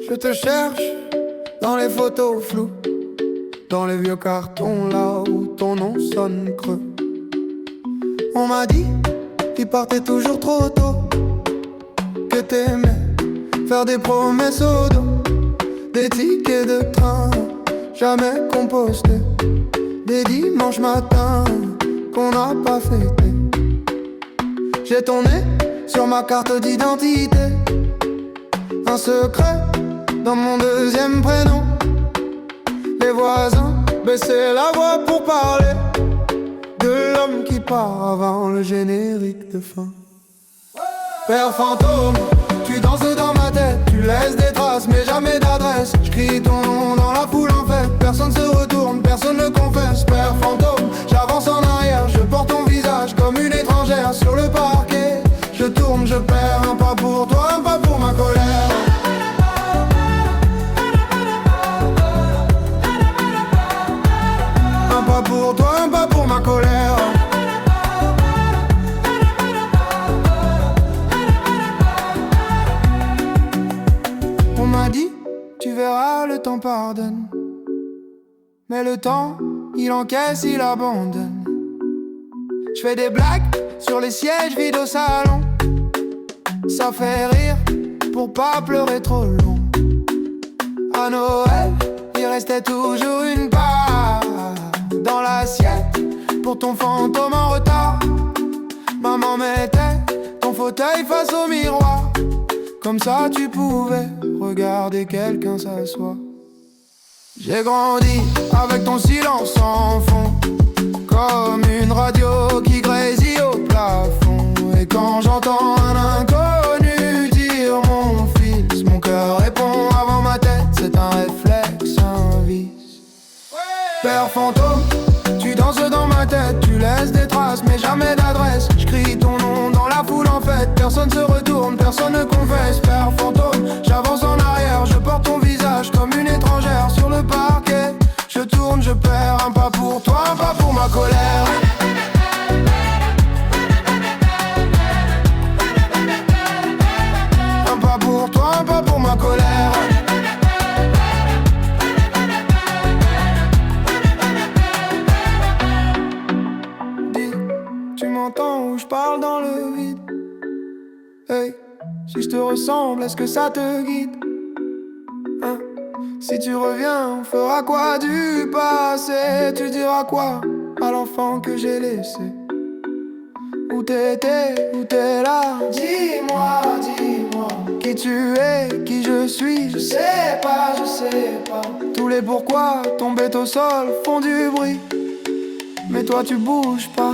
Je te cherche dans les photos floues, dans les vieux cartons là où ton nom sonne creux. On m'a dit qu'il partait toujours trop tôt, que t'aimais faire des promesses au dos, des tickets de train jamais compostés, des dimanches matins qu'on n'a pas fêté. J'ai ton nez sur ma carte d'identité, un secret dans mon deuxième prénom. Les voisins baissaient la voix pour parler de l'homme qui part avant le générique de fin. Père fantôme, tu danses dans ma tête, tu laisses des traces mais jamais d'adresse. J'crie ton nom dans la foule en fait, personne se retourne, personne ne confesse. Père fantôme, j'avance en arrière, je porte ton visage comme une étrangère sur le parquet. Je tourne, je perds, un pas pour toi, un pas pour ma colère. Un pas pour toi, un pas pour ma colère. On m'a dit, tu verras, le temps pardonne. Mais le temps, il encaisse, il abandonne. Je fais des blagues sur les sièges vides au salon. Ça fait rire pour pas pleurer trop long. À Noël, il restait toujours une part dans l'assiette pour ton fantôme en retard. Maman mettait ton fauteuil face au miroir, comme ça tu pouvais regarder quelqu'un s'asseoir. J'ai grandi avec ton silence en fond, comme une radio qui grésille au plafond. Et quand j'entends un inconnu dire mon fils, mon cœur répond avant ma tête, c'est un réflexe, un vice. Père fantôme, tu danses dans ma tête, tu laisses des traces mais jamais d'adresse. J'crie ton nom dans la foule en fait, personne se retourne, personne ne confesse. Père fantôme, j'avance en arrière, je porte ton visage comme une étrangère sur le parquet. Je tourne, je perds, un pas pour toi, un pas pour ma colère. Un pas pour toi, un pas pour ma colère. Dis, tu m'entends ou je parle dans le vide? Hey, si je te ressemble, est-ce que ça te guide? Hein? Si tu reviens, on fera quoi du passé? Tu diras quoi à l'enfant que j'ai laissé? Où t'étais, où t'es là? Dis-moi, dis-moi qui tu es, qui je suis. Je sais pas, je sais pas. Tous les pourquoi tombés au sol font du bruit. Mais toi tu bouges pas,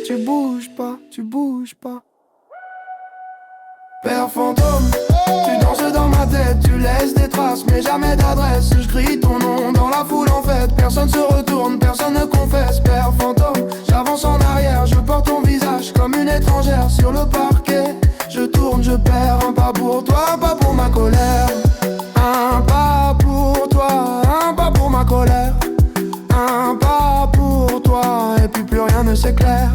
tu bouges pas, tu bouges pas. Père fantôme, tu danses dans ma tête, tu laisses des traces mais jamais d'adresse. Je crie ton nom dans la foule en fait, personne se retourne, personne ne confesse. Père fantôme, j'avance en arrière, je porte ton visage comme une étrangère sur le parquet. Je tourne, je perds, un pas pour toi, un pas pour ma colère. Un pas pour toi, un pas pour ma colère. Un pas pour toi, et puis plus rien ne s'éclaire.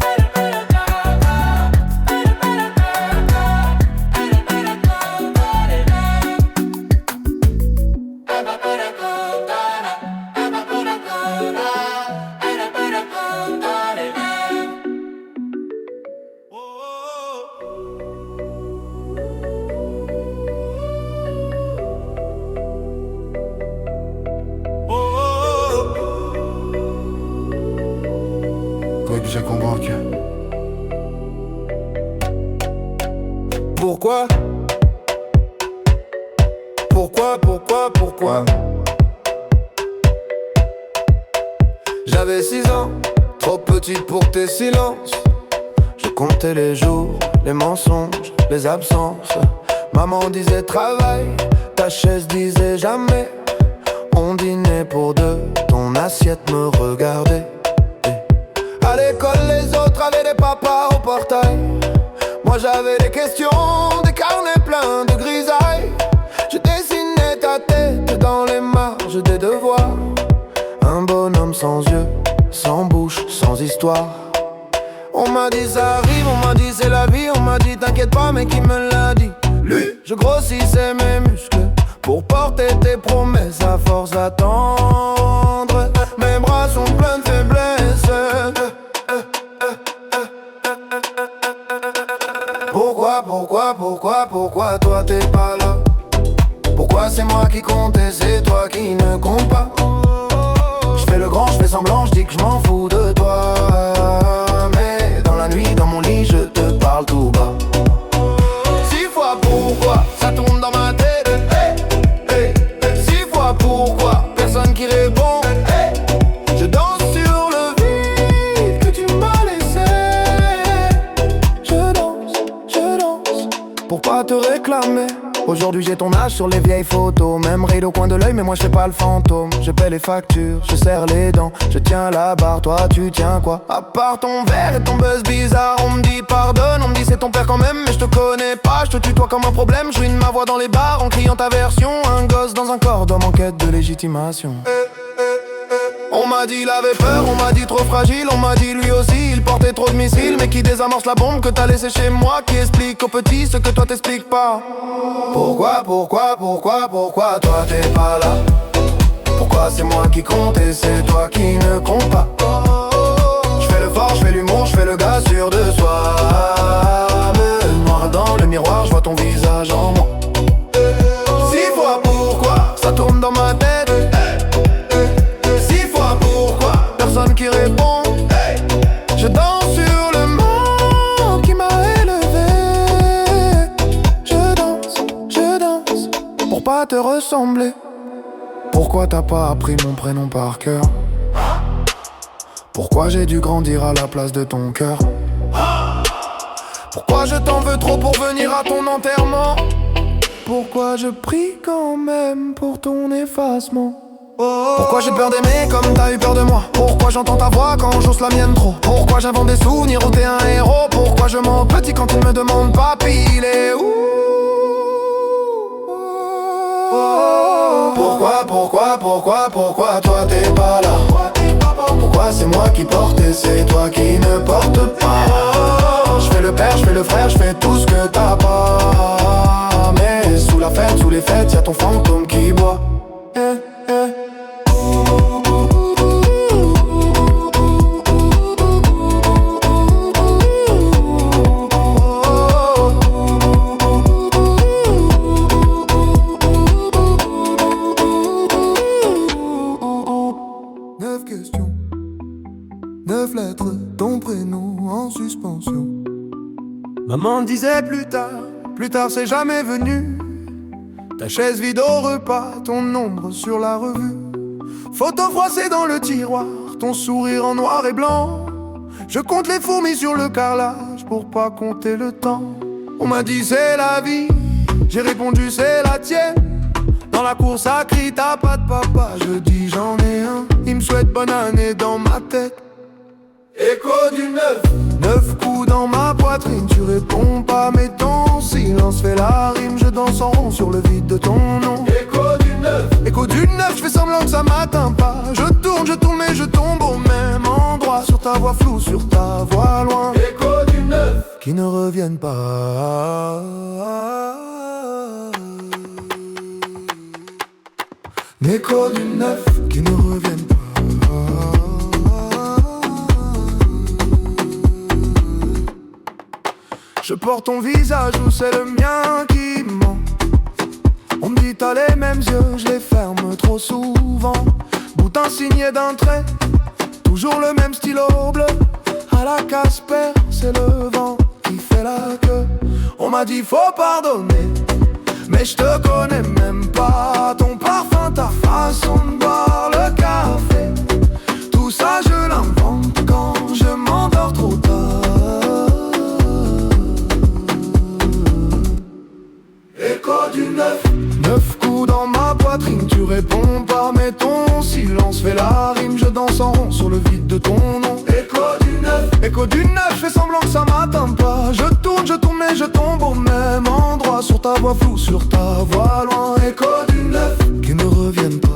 J'ai convaincu. Pourquoi? Pourquoi? J'avais 6 ans, trop petite pour tes silences. Je comptais les jours, les mensonges, les absences. Maman disait travail, ta chaise disait jamais. On dînait pour deux, ton assiette me regardait. À l'école, les autres avaient des papas au portail. Moi j'avais des questions, des carnets pleins de grisailles. Je dessinais ta tête dans les marges des devoirs. Un bonhomme sans yeux, sans bouche, sans histoire. On m'a dit ça arrive, on m'a dit c'est la vie. On m'a dit t'inquiète pas, mais qui me l'a dit? Lui. Je grossissais mes muscles pour porter tes promesses à force d'attendre. Mes bras sont pleins de faiblesse. Pourquoi toi t'es pas là? Pourquoi c'est moi qui compte et c'est toi qui ne compte pas? Je fais le grand, je fais semblant, je dis que je m'en fous de toi. Mais dans la nuit, dans mon lit, je te parle tout bas. 6 fois pourquoi, ça tourne dans ma tête. Hey, hey. 6 fois pourquoi, personne qui répond. Hey, je danse sur le vide que tu m'as laissé. Je danse, pour pas te réclamer. Aujourd'hui j'ai ton âge sur les vieilles photos. Même ride au coin de l'œil mais moi je fais pas le fantôme. Je paie les factures, je serre les dents. Je tiens la barre, toi tu tiens quoi? À part ton verre et ton buzz bizarre. On me dit pardonne, on me dit c'est ton père quand même. Mais je te connais pas, je te tutoie comme un problème. Je ruine ma voix dans les bars en criant ta version. Un gosse dans un corps d'homme en quête de légitimation. On m'a dit il avait peur, on m'a dit trop fragile. On m'a dit lui aussi il portait trop de missiles. Mais qui désamorce la bombe que t'as laissée chez moi? Qui explique aux petits ce que toi t'expliques pas? Pourquoi toi t'es pas là? Pourquoi c'est moi qui compte et c'est toi qui ne compte pas? Je fais le fort, je fais l'humour, je fais le gars sûr de soi. Me noir dans le miroir, je vois ton visage en moi. 6 fois pourquoi, ça tourne dans ma tête. 6 fois pourquoi, personne qui répond. Je danse sur le monde qui m'a élevé. Je danse pour pas te ressembler. Pourquoi t'as pas appris mon prénom par cœur? Pourquoi j'ai dû grandir à la place de ton cœur? Pourquoi je t'en veux trop pour venir à ton enterrement? Pourquoi je prie quand même pour ton effacement? Pourquoi j'ai peur d'aimer comme t'as eu peur de moi? Pourquoi j'entends ta voix quand j'ose la mienne trop? Pourquoi j'invente des souvenirs où t'es un héros? Pourquoi je mens petit quand il me demande papi il est où? Pourquoi toi t'es pas là? Pourquoi c'est moi qui porte et c'est toi qui ne porte pas? Je fais le père, je fais le frère, je fais tout ce que t'as pas. Mais sous la fête, sous les fêtes, y'a ton fantôme qui boit. Ton prénom en suspension. Maman disait plus tard c'est jamais venu. Ta chaise vide au repas, ton ombre sur la revue. Photo froissée dans le tiroir, ton sourire en noir et blanc. Je compte les fourmis sur le carrelage pour pas compter le temps. On m'a dit c'est la vie, j'ai répondu c'est la tienne. Dans la cour ça crie t'as pas de papa, je dis j'en ai un. Il me souhaite bonne année dans ma tête. Écho du 9 coups dans ma poitrine, tu réponds pas mais ton silence fait la rime. Je danse en rond sur le vide de ton nom. Écho du 9, je fais semblant que ça m'atteint pas. Je tourne mais je tombe au même endroit. Sur ta voix floue, sur ta voix loin. Écho du 9 qui ne reviennent pas. Écho du 9 qui ne reviennent pas. Je porte ton visage ou c'est le mien qui ment. On me dit t'as les mêmes yeux, je les ferme trop souvent. Boutin signé d'un trait, toujours le même stylo bleu. À la Casper, c'est le vent qui fait la queue. On m'a dit faut pardonner, mais je te connais même pas. Ton parfum, ta façon de boire le café, tout ça je l'invente quand je m'endors trop tard. Écho du 9 coups dans ma poitrine, tu réponds pas mais ton silence fait la rime. Je danse en rond sur le vide de ton nom. Écho du 9, je fais semblant que ça m'atteint pas. Je tourne mais je tombe au même endroit. Sur ta voix floue, sur ta voix loin. Écho du 9 qui ne reviennent pas.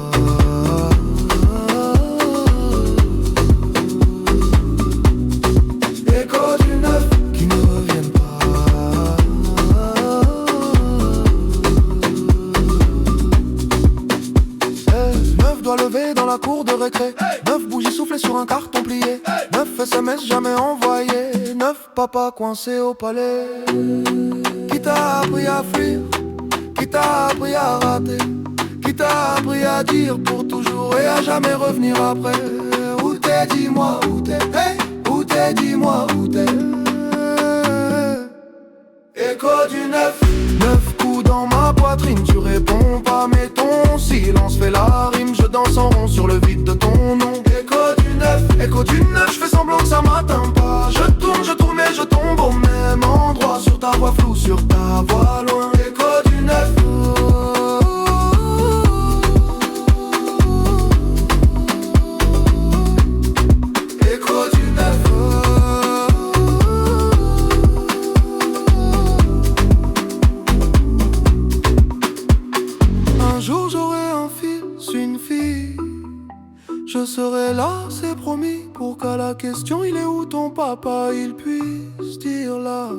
Écho du 9 qui ne reviennent pas. la cour de récré. 9 bougies soufflées sur un carton plié. 9 SMS jamais envoyés. 9 papas coincés au palais. Qui t'a appris à fuir? Qui t'a appris à rater? Qui t'a appris à dire pour toujours et à jamais revenir après? Où t'es, dis-moi où t'es? Hey, où t'es, dis-moi où t'es? Écho du 9. 9 coups dans ma poitrine, tu réponds pas mais ton silence fait la rime. Je danse en rond sur le vide de ton nom. Écho du 9, je fais semblant que ça m'atteint pas. Je tourne mais je tombe au même endroit. Sur ta voix floue, sur ta voix loin. Écho du 9. Écho du 9. Un jour j'aurai un fils, une fille. Je serai là, c'est promis, pour qu'à la question il est où ton papa, il puisse dire là,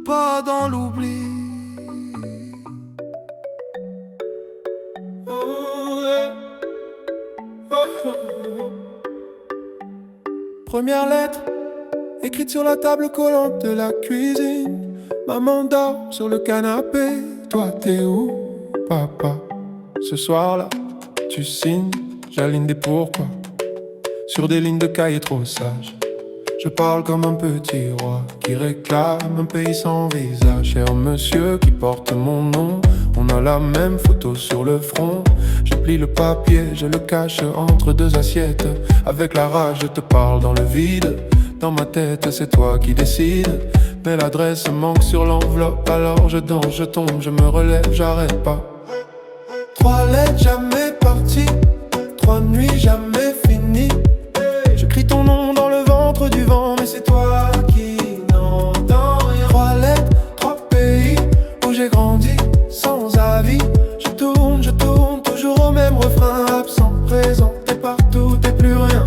pas dans l'oubli. Première lettre, écrite sur la table collante de la cuisine. Maman dort sur le canapé, toi t'es où, papa? Ce soir-là tu signes, j'aligne des pourquoi sur des lignes de cahier trop sages. Je parle comme un petit roi qui réclame un pays sans visage. Cher monsieur qui porte mon nom, on a la même photo sur le front. Je plie le papier, je le cache entre deux assiettes. Avec la rage, je te parle dans le vide. Dans ma tête, c'est toi qui décides. Mais l'adresse manque sur l'enveloppe, alors je danse, je tombe, je me relève, j'arrête pas. 3 lettres jamais parties, 3 nuits jamais finies. Je crie ton nom dans le ventre du vent, mais c'est toi qui n'entends rien. 3 lettres, 3 pays où j'ai grandi sans avis. Je tourne, toujours au même refrain. Absent, présent, t'es partout, t'es plus rien.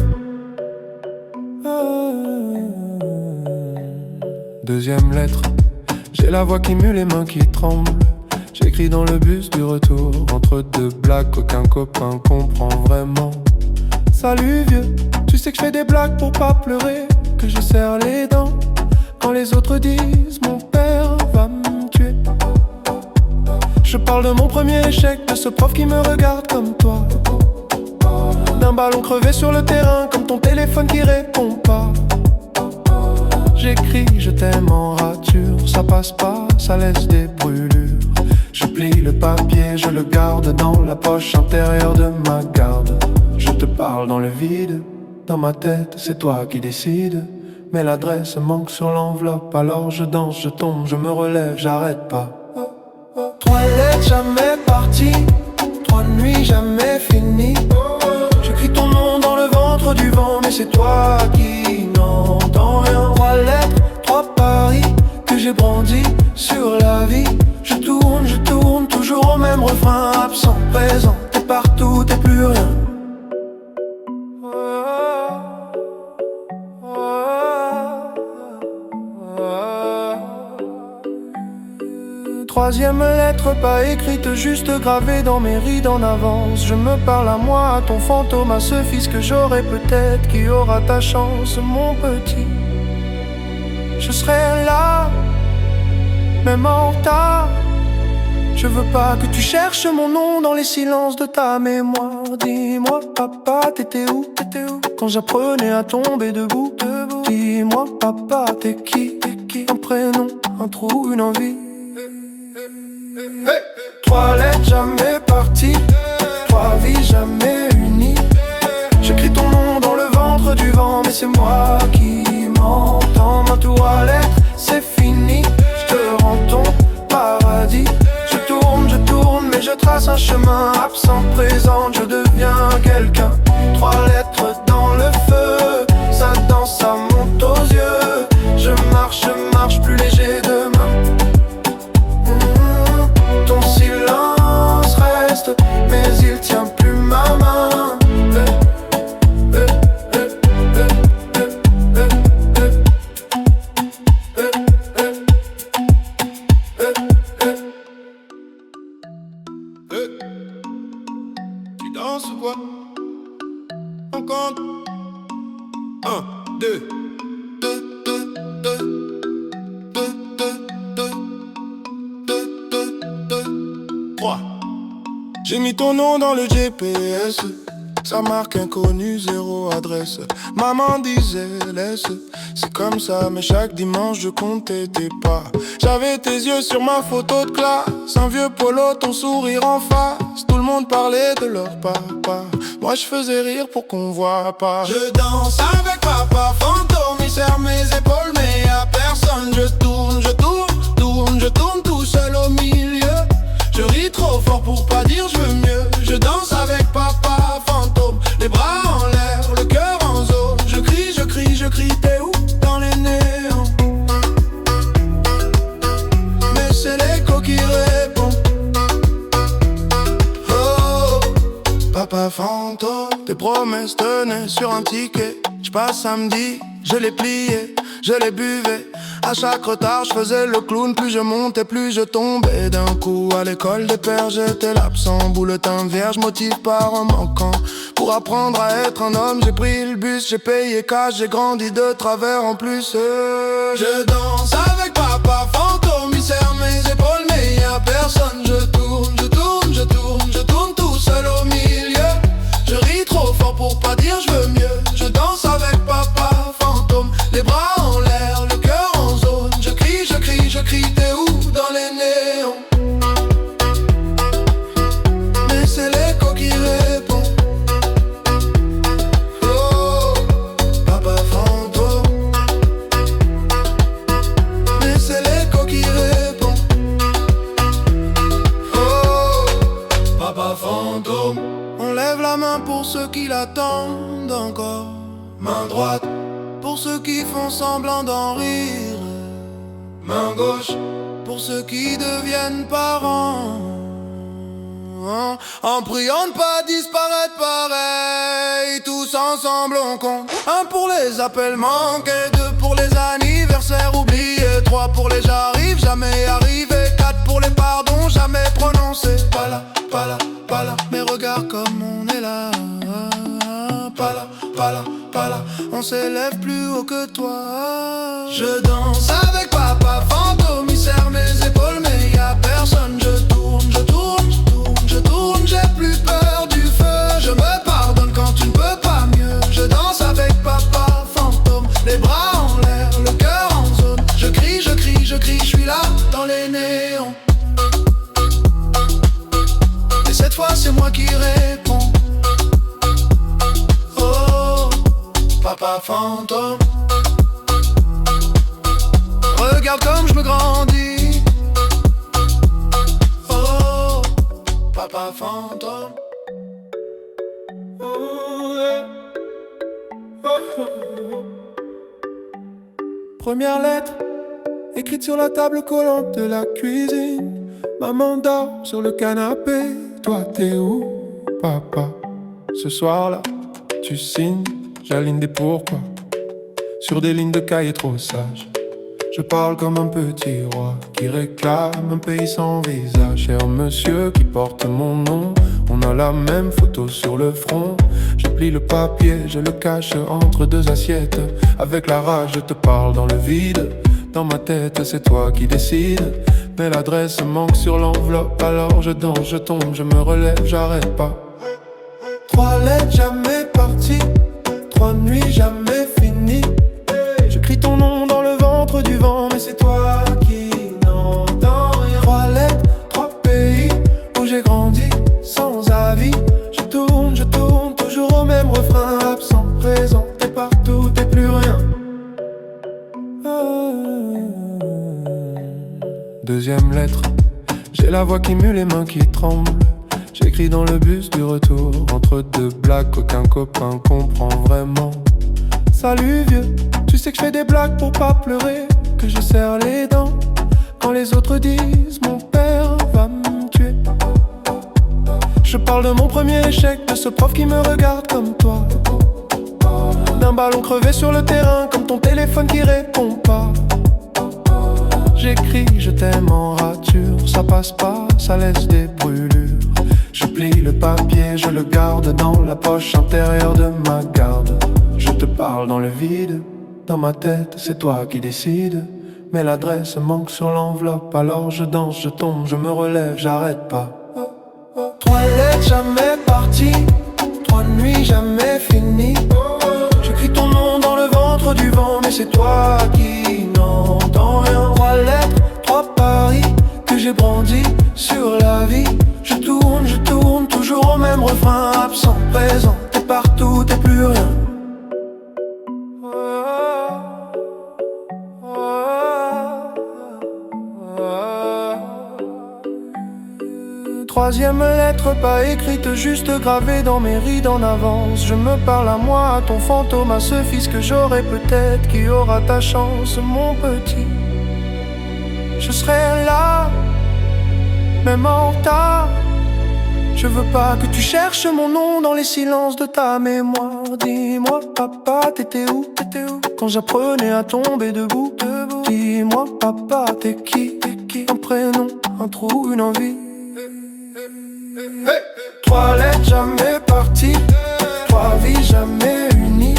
Deuxième lettre, j'ai la voix qui mue, les mains qui tremblent. J'écris dans le bus du retour, entre deux blagues qu'aucun copain comprend vraiment. Salut vieux, tu sais que je fais des blagues pour pas pleurer, que je serre les dents quand les autres disent mon père va me tuer. Je parle de mon premier échec, de ce prof qui me regarde comme toi, d'un ballon crevé sur le terrain, comme ton téléphone qui répond pas. J'écris je t'aime en rature, ça passe pas, ça laisse des brûlures. Je plie le papier, je le garde dans la poche intérieure de ma garde. Je te parle dans le vide, dans ma tête c'est toi qui décides. Mais l'adresse manque sur l'enveloppe, alors je danse, je tombe, je me relève, j'arrête pas. 3 lettres jamais parties, 3 nuits jamais finies. Je crie ton nom dans le ventre du vent, mais c'est toi qui n'entends rien. 3 lettres, 3 paris que j'ai brandis sur la vie. Je tourne, toujours au même refrain. Absent, présent, t'es partout, t'es plus rien. Troisième lettre pas écrite, juste gravée dans mes rides en avance. Je me parle à moi, à ton fantôme, à ce fils que j'aurai peut-être, qui aura ta chance, mon petit. Je serai là, même en retard. Je veux pas que tu cherches mon nom dans les silences de ta mémoire. Dis-moi papa, t'étais où quand j'apprenais à tomber debout. Dis-moi papa, t'es qui un prénom, un trou, une envie. 3 lettres jamais parties, 3 vies jamais unies. J'écris ton nom dans le ventre du vent, mais c'est moi qui m'entends. Ma toilette, c'est fini, je te rends ton paradis. Je tourne, mais je trace un chemin. Absent, présent, je deviens quelqu'un. 3 lettres dans le feu, ça danse, ça monte aux yeux. Je marche plus léger demain. Ton silence reste, mais il tient plus ma main. J'ai mis ton nom dans le GPS, ça marque inconnu, zéro adresse. Maman disait laisse, c'est comme ça. Mais chaque dimanche je comptais tes pas. J'avais tes yeux sur ma photo de classe, un vieux polo, ton sourire en face. Tout le monde parlait de leur papa, moi je faisais rire pour qu'on voit pas. Je danse avec papa fantôme, il serre mes épaules mais y'a personne. Je tourne, je tourne, tourne, je tourne tout seul au milieu. Je ris trop fort pour pas dire je veux mieux. Je danse avec papa fantôme, les bras en l'air, le cœur en zone. Je crie, je crie, je crie, t'es où? Dans les néons. Mais c'est l'écho qui répond. Oh, papa fantôme, tes promesses tenaient sur un ticket. J'passe samedi, je l'ai plié, je l'ai buvé. À chaque retard, je faisais le clown. Plus je montais, plus je tombais. D'un coup, à l'école des pères, j'étais l'absent. Bulletin vierge, motif par un manquant. Pour apprendre à être un homme, j'ai pris le bus, j'ai payé cash, j'ai grandi de travers en plus. Je danse avec papa fantôme, il serre mes épaules, mais y'a personne. Je tourne, je tourne, je tourne, je tourne tout seul au milieu. Je ris trop fort pour pas dire je veux mieux. Je danse avec papa fantôme, les bras en l'air, le cœur en zone. Je crie, je crie, je crie, t'es où? Dans les néons. Mais c'est l'écho qui répond. Oh, papa fantôme. Mais c'est l'écho qui répond. Oh, papa fantôme. On lève la main pour ceux qui l'attendent encore. Main droite pour ceux qui font semblant d'en rire. Main gauche pour ceux qui deviennent parents. En priant de pas disparaître pareil, tous ensemble on compte. 1 pour les appels manqués, 2 pour les anniversaires oubliés, 3 pour les j'arrive, jamais arrivé, 4 pour les pardons jamais prononcés. Pas là, pas là, pas là, mais regarde comme on est là. Pas là, pas là, pas là, on s'élève plus haut que toi. Je danse avec papa fantôme, il serre mes épaules mais y'a personne. Je tourne, je tourne, je tourne, je tourne, j'ai plus peur du feu. Je me pardonne quand tu ne peux pas mieux. Je danse avec papa fantôme, les bras en l'air, le cœur en zone. Je crie, je crie, je crie, je suis là dans les néons. Et cette fois c'est moi qui réponds. Oh, papa fantôme. Regarde comme je me grandis. Oh, papa fantôme. Oh, yeah. Oh. Première lettre, écrite sur la table collante de la cuisine. Maman dort sur le canapé. Toi t'es où, papa? Ce soir-là, tu signes, j'aligne des pourquoi sur des lignes de cahier trop sages. Je parle comme un petit roi qui réclame un pays sans visage. Cher monsieur qui porte mon nom, on a la même photo sur le front. Je plie le papier, je le cache entre 2 assiettes. Avec la rage, je te parle dans le vide. Dans ma tête, c'est toi qui décides. Mais l'adresse manque sur l'enveloppe. Alors je danse, je tombe, je me relève, j'arrête pas. 3 lettres jamais parties, 3 nuits jamais finies. Je crie ton nom dans le ventre du vent, mais c'est toi qui n'entends rien. 3 lettres, 3 pays où j'ai grandi sans avis. Je tourne, toujours au même refrain. Absent, présent, t'es partout, t'es plus rien. Deuxième lettre, j'ai la voix qui mue, les mains qui tremblent. J'écris dans le bus du retour, entre 2 blagues qu'aucun copain comprend vraiment. Salut vieux, tu sais que je fais des blagues pour pas pleurer, que je serre les dents quand les autres disent mon père va me tuer. Je parle de mon premier échec, de ce prof qui me regarde comme toi, d'un ballon crevé sur le terrain, comme ton téléphone qui répond pas. J'écris je t'aime en rature, ça passe pas, ça laisse des brûlures. Je plie le papier, je le garde dans la poche intérieure de ma garde. Je te parle dans le vide, dans ma tête c'est toi qui décides. Mais l'adresse manque sur l'enveloppe, alors je danse, je tombe, je me relève, j'arrête pas. 3 lettres jamais parties, 3 nuits jamais finies. J'écris ton nom dans le ventre du vent, mais c'est toi qui n'entends rien. 3 lettres, 3 paris que j'ai brandis sur la vie. Je tourne, toujours au même refrain. Absent, présent, t'es partout, t'es plus rien. Troisième lettre pas écrite, juste gravée dans mes rides en avance. Je me parle à moi, à ton fantôme, à ce fils que j'aurai peut-être, qui aura ta chance, mon petit. Je serai là, même en retard. Je veux pas que tu cherches mon nom dans les silences de ta mémoire. Dis-moi, papa, t'étais où quand j'apprenais à tomber debout? Dis-moi, papa, t'es qui? Un prénom, un trou, une envie. 3 lettres jamais parties, 3 vies jamais unies.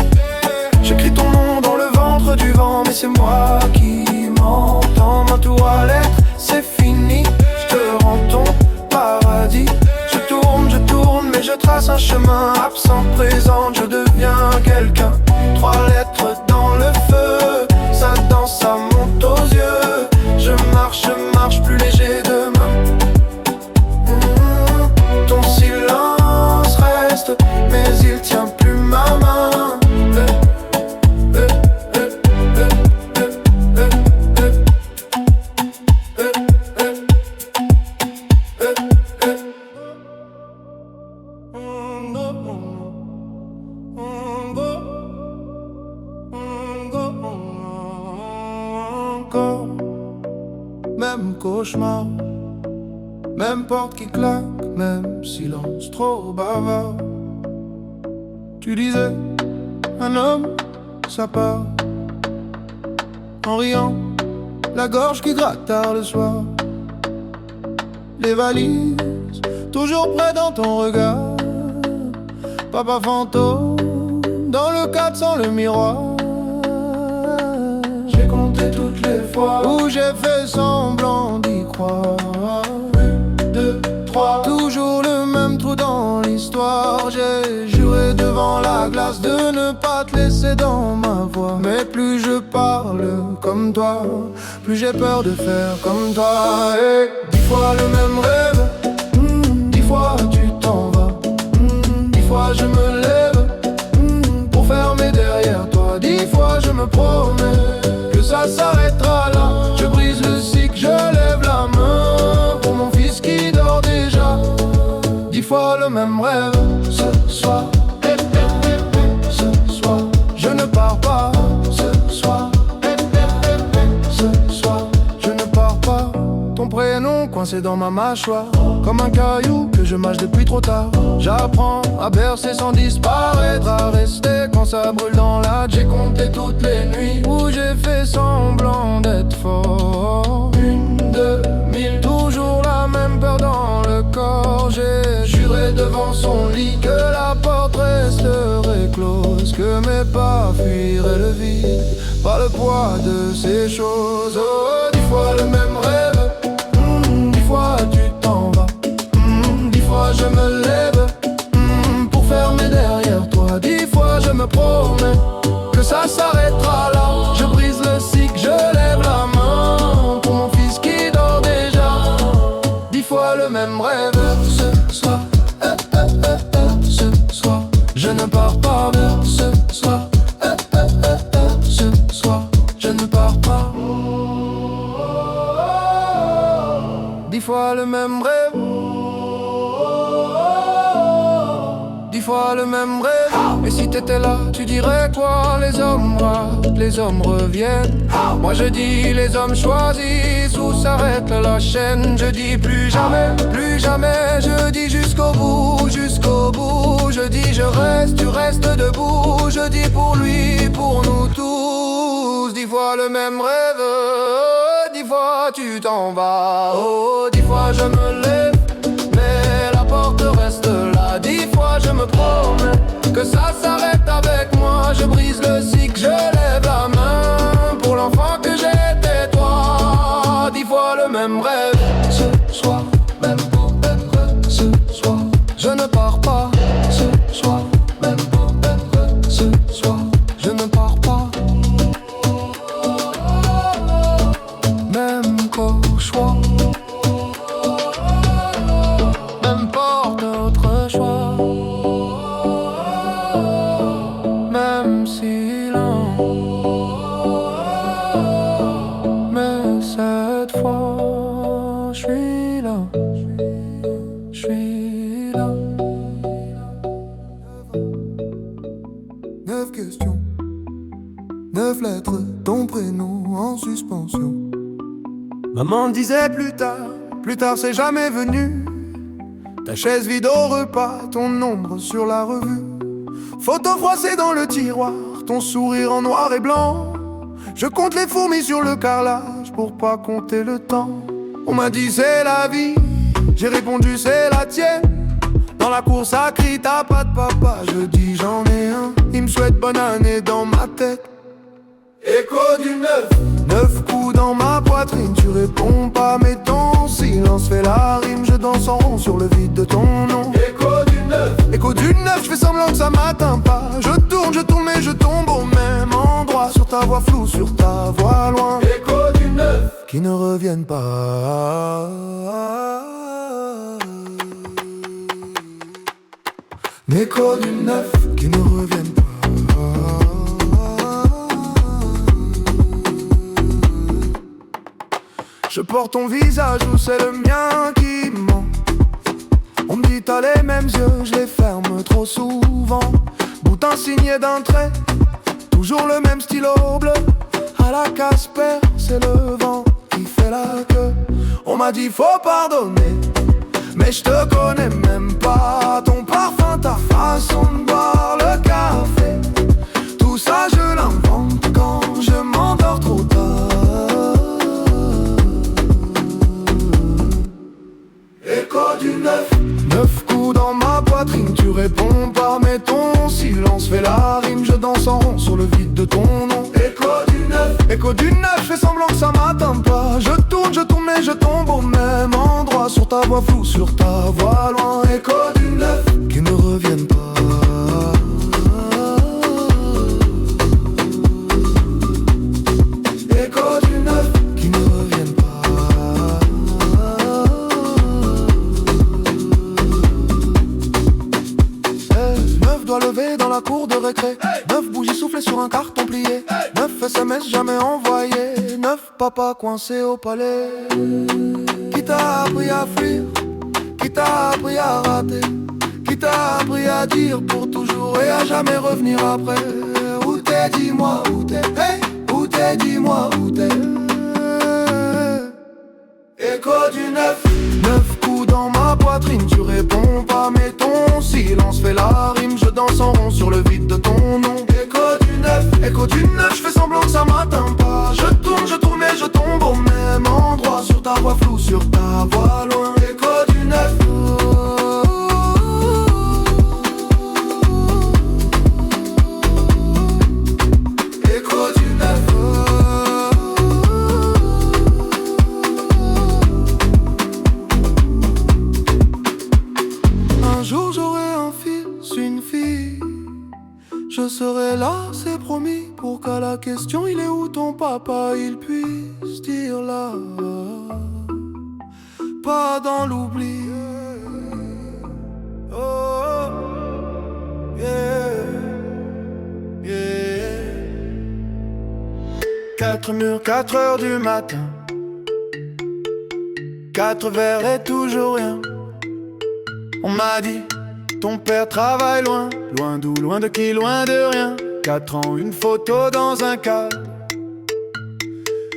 J'écris ton nom dans le ventre du vent, mais c'est moi qui m'entends. Ma toilette, c'est fini, je te rends ton paradis. Je tourne, mais je trace un chemin. Absent, présent, je deviens quelqu'un. 3 lettres dans le feu, ça danse, ça monte aux yeux. Je marche plus léger demain. Ton silence reste, mais il tient plus ma main. Même cauchemar, même porte qui claque, même silence trop bavard. Tu disais, un homme, ça part en riant, la gorge qui gratte tard le soir. Les valises, toujours près dans ton regard. Papa fantôme, dans le cadre sans le miroir. J'ai compté toutes les fois où j'ai fait semblant d'y croire. 1, 2, 3, toujours le même trou dans l'histoire. J'ai juré devant la glace de ne pas te laisser dans ma voix. Mais plus je parle comme toi, plus j'ai peur de faire comme toi. Et 10 fois le même rêve, 10 fois tu t'en vas, 10 fois je me lève pour fermer derrière toi. 10 fois je me promets que ça s'arrêtera là. Je brise le cycle, je lève la main pour mon fils qui dort déjà. 10 fois le même rêve. Ce soir, ce soir, je ne pars pas. Ce soir, ce soir, je ne pars pas. Ton prénom coincé dans ma mâchoire, comme un caillou que je mâche depuis trop tard. J'apprends à bercer sans disparaître, à rester quand ça brûle dans la. J'ai compté toutes les nuits où j'ai fait semblant d'être fort. 1, 2, 1000, toujours la même peur dans le corps. J'ai juré devant son lit que la porte resterait close, que mes pas fuiraient le vide par le poids de ces choses. Oh, 10 fois le même rêve, 10 fois tu t'en vas, 10 fois je me lève pour fermer derrière toi. 10 fois je me promets que ça s'arrêtera là. Je brise le cycle, je lève la main pour mon fils qui dort déjà. 10 fois le même rêve. Ce soir, ce soir, je ne pars pas. Ce soir, ce soir, je ne pars pas. 10 fois le même rêve, 10 fois le même rêve. Et si t'étais là, tu dirais quoi? Les hommes ratent, les hommes reviennent. Moi je dis les hommes choisissent où s'arrête la chaîne. Je dis plus jamais, je dis jusqu'au bout, jusqu'au bout. Je dis je reste, tu restes debout. Je dis pour lui, pour nous tous. 10 fois le même rêve, 10 fois tu t'en vas. Oh, 10 fois je me lève, mais la porte reste là. 10 fois je me promets que ça s'arrête avec moi. Je brise le cycle, je lève la main pour l'enfant que j'étais toi. 10 fois le même rêve. Ce soir, même pour être ce soir. je suis là. 9 questions, 9 lettres, ton prénom en suspension. Maman disait plus tard c'est jamais venu. Ta chaise vide au repas, ton ombre sur la revue. Photo froissée dans le tiroir, ton sourire en noir et blanc. Je compte les fourmis sur le carrelage pour pas compter le temps. On m'a dit c'est la vie, j'ai répondu c'est la tienne. Dans la course à cri, t'as pas de papa, je dis j'en ai un. Il me souhaite bonne année dans ma tête. Écho du 9 coups dans ma poitrine. Tu réponds pas mais ton silence fait la rime. Je danse en rond sur le vide de ton nom. Écho du 9, je fais semblant que ça m'atteint pas. Je tourne mais je tombe au même endroit. Sur ta voix floue, sur ta voix loin. Écho du 9 qui ne reviennent pas. Écho du 9 qui ne reviennent pas. Je porte ton visage ou c'est le mien qui ment. On me dit t'as les mêmes yeux, je les ferme trop souvent. Boutin signé d'un trait, toujours le même stylo bleu. À la Casper, c'est le vent qui fait la queue. On m'a dit faut pardonner, mais je te connais même pas. Ton parfum, ta façon de boire le café, tout ça je l'invente quand je m'endors trop tard. Écho du 9 coups dans ma poitrine. Tu réponds pas mais ton silence fait la rime. Je danse en rond sur le vide de ton nom. Écho du 9, je fais semblant que ça m'atteint pas. Je tourne mais je tombe au même endroit. Sur ta voix floue, sur ta voix loin. Écho du 9 qui ne reviennent pas. Écho du 9 qui ne reviennent pas. 9 doigts levés dans la cour de récré. 9 bougies soufflées sur un carton plié. 9 SMS jamais envoyés. 9 papas coincés au palais. Qui t'a appris à fuir? Qui t'a appris à rater? Qui t'a appris à dire pour toujours et à jamais revenir après? Où t'es, dis-moi où t'es? Hey, où t'es, dis-moi où t'es? Écho du 9 coups dans ma poitrine. Tu réponds pas mais ton silence fait la rime. Je danse en rond sur le vide de ton nom. Écho du 9, je fais semblant que ça m'atteint pas. Je tourne mais je tombe au même endroit. Sur ta voix floue, sur ta voix loin. Écho du 9. Écho du 9. Un jour j'aurai un fils, une fille. Je serai là, c'est promis, pour qu'à la question il est où ton papa, il puisse dire là, pas dans l'oubli. Oh, yeah, yeah. 4 murs, 4 heures du matin. 4 verres et toujours rien. On m'a dit ton père travaille loin, loin d'où, loin de qui, loin de rien. 4 ans, une photo dans un cadre.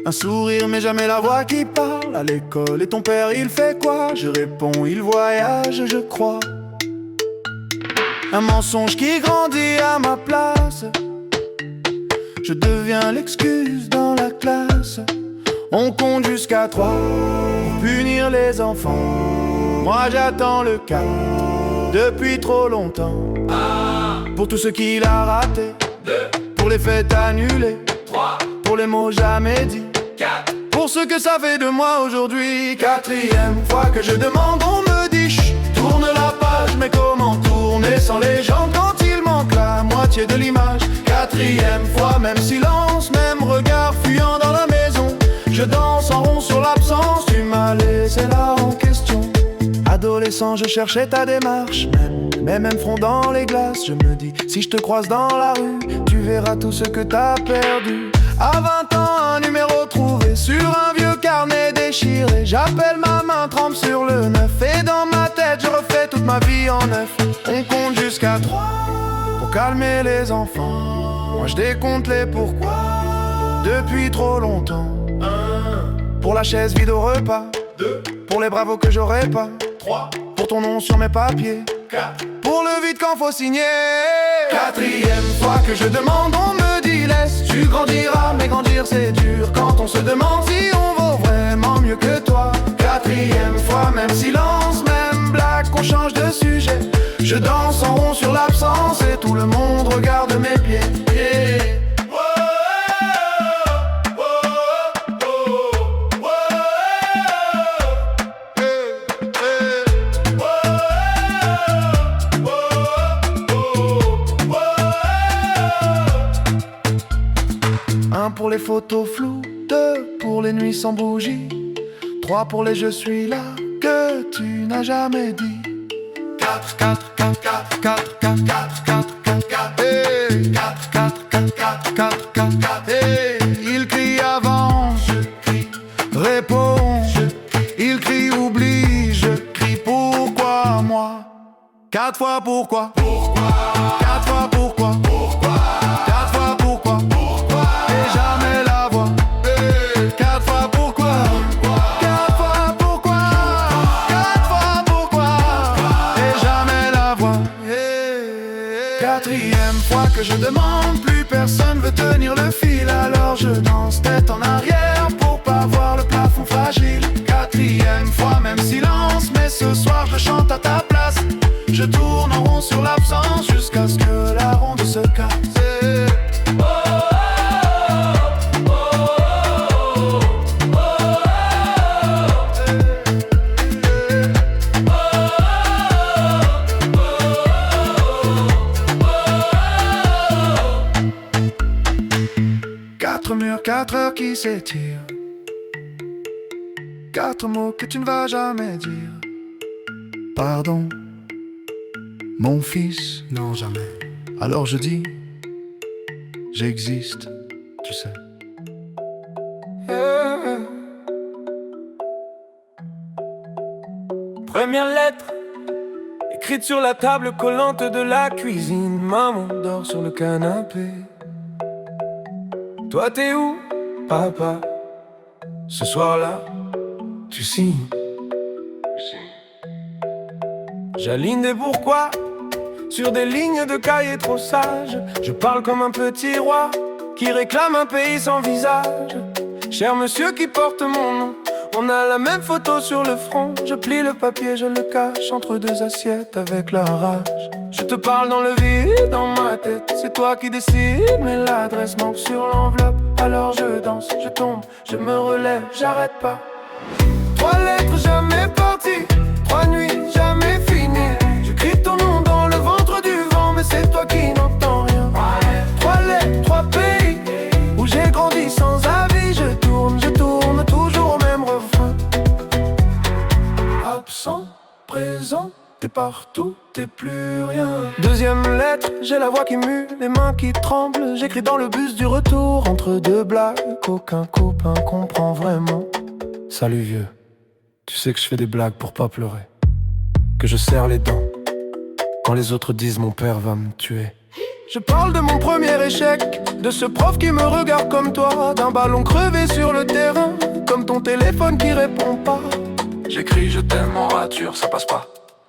Un sourire mais jamais la voix qui parle. À l'école et ton père il fait quoi? Je réponds il voyage je crois. Un mensonge qui grandit à ma place. Je deviens l'excuse dans la classe. On compte jusqu'à 3 pour punir les enfants. Moi j'attends le cas depuis trop longtemps. Pour tout ce qu'il a raté. 2. Pour les fêtes annulées. 3. Pour les mots jamais dits. 4. Pour ce que ça fait de moi aujourd'hui. 4e fois que je demande, on me dit chut, tourne la page. Mais comment tourner sans légende quand il manque la moitié de l'image? 4e fois, même silence, même regard fuyant dans la maison. Je danse en rond sur l'absence, tu m'as laissé là en question. Adolescent, je cherchais ta démarche, même front dans les glaces. Je me dis, si je te croise dans la rue, tu verras tout ce que t'as perdu. À 20 ans, un numéro trouvé sur un vieux carnet déchiré. J'appelle ma main, trempe sur le 9 et dans ma tête, je ma vie en neuf. On compte jusqu'à 3 pour calmer les enfants. Moi je décompte les pourquoi depuis trop longtemps. 1 pour la chaise vide au repas. 2 pour les bravos que j'aurais pas. 3 pour ton nom sur mes papiers. 4 pour le vide quand faut signer. 4e fois que je demande, on me dit laisse. Tu grandiras, mais grandir c'est dur. Quand on se demande si on vaut vraiment mieux que toi. 4e fois, même silence, même blague, qu'on change de sujet. Je danse en rond sur l'absence et tout le monde regarde mes pieds. Yeah. Pour les photos floues, 2 pour les nuits sans bougie, 3 pour les je suis là que tu n'as jamais dit. 4, 4, 4, 4, 4, 4, 4, 4, 4, 4, hey. 4, 4, 4, 4, 4, 4, 4, hey. Il crie avance, je crie réponds, je crie. Il crie oublie, je crie pourquoi moi. 4 fois pourquoi, 4 fois pourquoi, 4 fois pourquoi. Que je demande, plus personne veut tenir le fil. Alors je danse tête en arrière pour pas voir le plafond fragile. 4e fois, même silence, mais ce soir je chante à ta place. Je tourne en rond sur l'absence jusqu'à ce que la ronde se casse. Murs, 4 heures qui s'étirent. 4 mots que tu ne vas jamais dire. Pardon, mon fils. Non, jamais. Alors je dis, j'existe, tu sais. Première lettre, écrite sur la table collante de la cuisine. Maman dort sur le canapé. Toi t'es où, papa? Ce soir-là, tu signes. J'aligne des pourquoi sur des lignes de cahiers trop sages. Je parle comme un petit roi qui réclame un pays sans visage. Cher monsieur qui porte mon nom, on a la même photo sur le front. Je plie le papier, je le cache entre 2 assiettes avec la rage. Je te parle dans le vide, dans ma tête, c'est toi qui décides. Mais l'adresse manque sur l'enveloppe. Alors je danse, je tombe, je me relève, j'arrête pas. 3 lettres jamais parties, 3 nuits jamais finies. Je crie ton nom dans le ventre du vent, mais c'est toi qui n'entends rien. 3 lettres, 3 pays, où j'ai grandi sans avis. Je tourne toujours au même refrain. Absent, présent, t'es partout, t'es plus rien. 2e lettre, j'ai la voix qui mue, les mains qui tremblent. J'écris dans le bus du retour, entre 2 blagues qu'aucun copain comprend vraiment. Salut vieux, tu sais que je fais des blagues pour pas pleurer, que je serre les dents quand les autres disent mon père va me tuer. Je parle de mon premier échec, de ce prof qui me regarde comme toi, d'un ballon crevé sur le terrain, comme ton téléphone qui répond pas. J'écris je t'aime en rature, ça passe pas,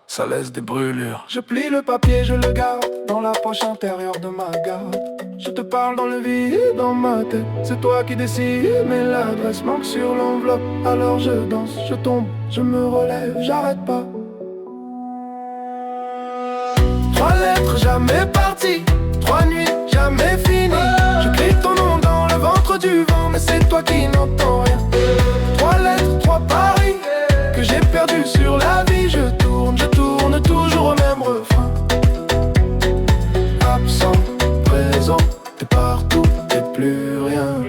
ça laisse des brûlures. Je plie le papier, je le garde dans la poche intérieure de ma garde. Je te parle dans le vide, dans ma tête, c'est toi qui décides. Mais l'adresse manque sur l'enveloppe. Alors je danse, je tombe, je me relève, j'arrête pas. 3 lettres jamais parties, 3 nuits jamais finies. Je crie ton nom dans le ventre du vent, mais c'est toi qui n'entends rien. 3 lettres, 3 paris que j'ai perdu sur la vie. Je tourne toujours au même refrain. Absent, présent, t'es partout, t'es plus rien.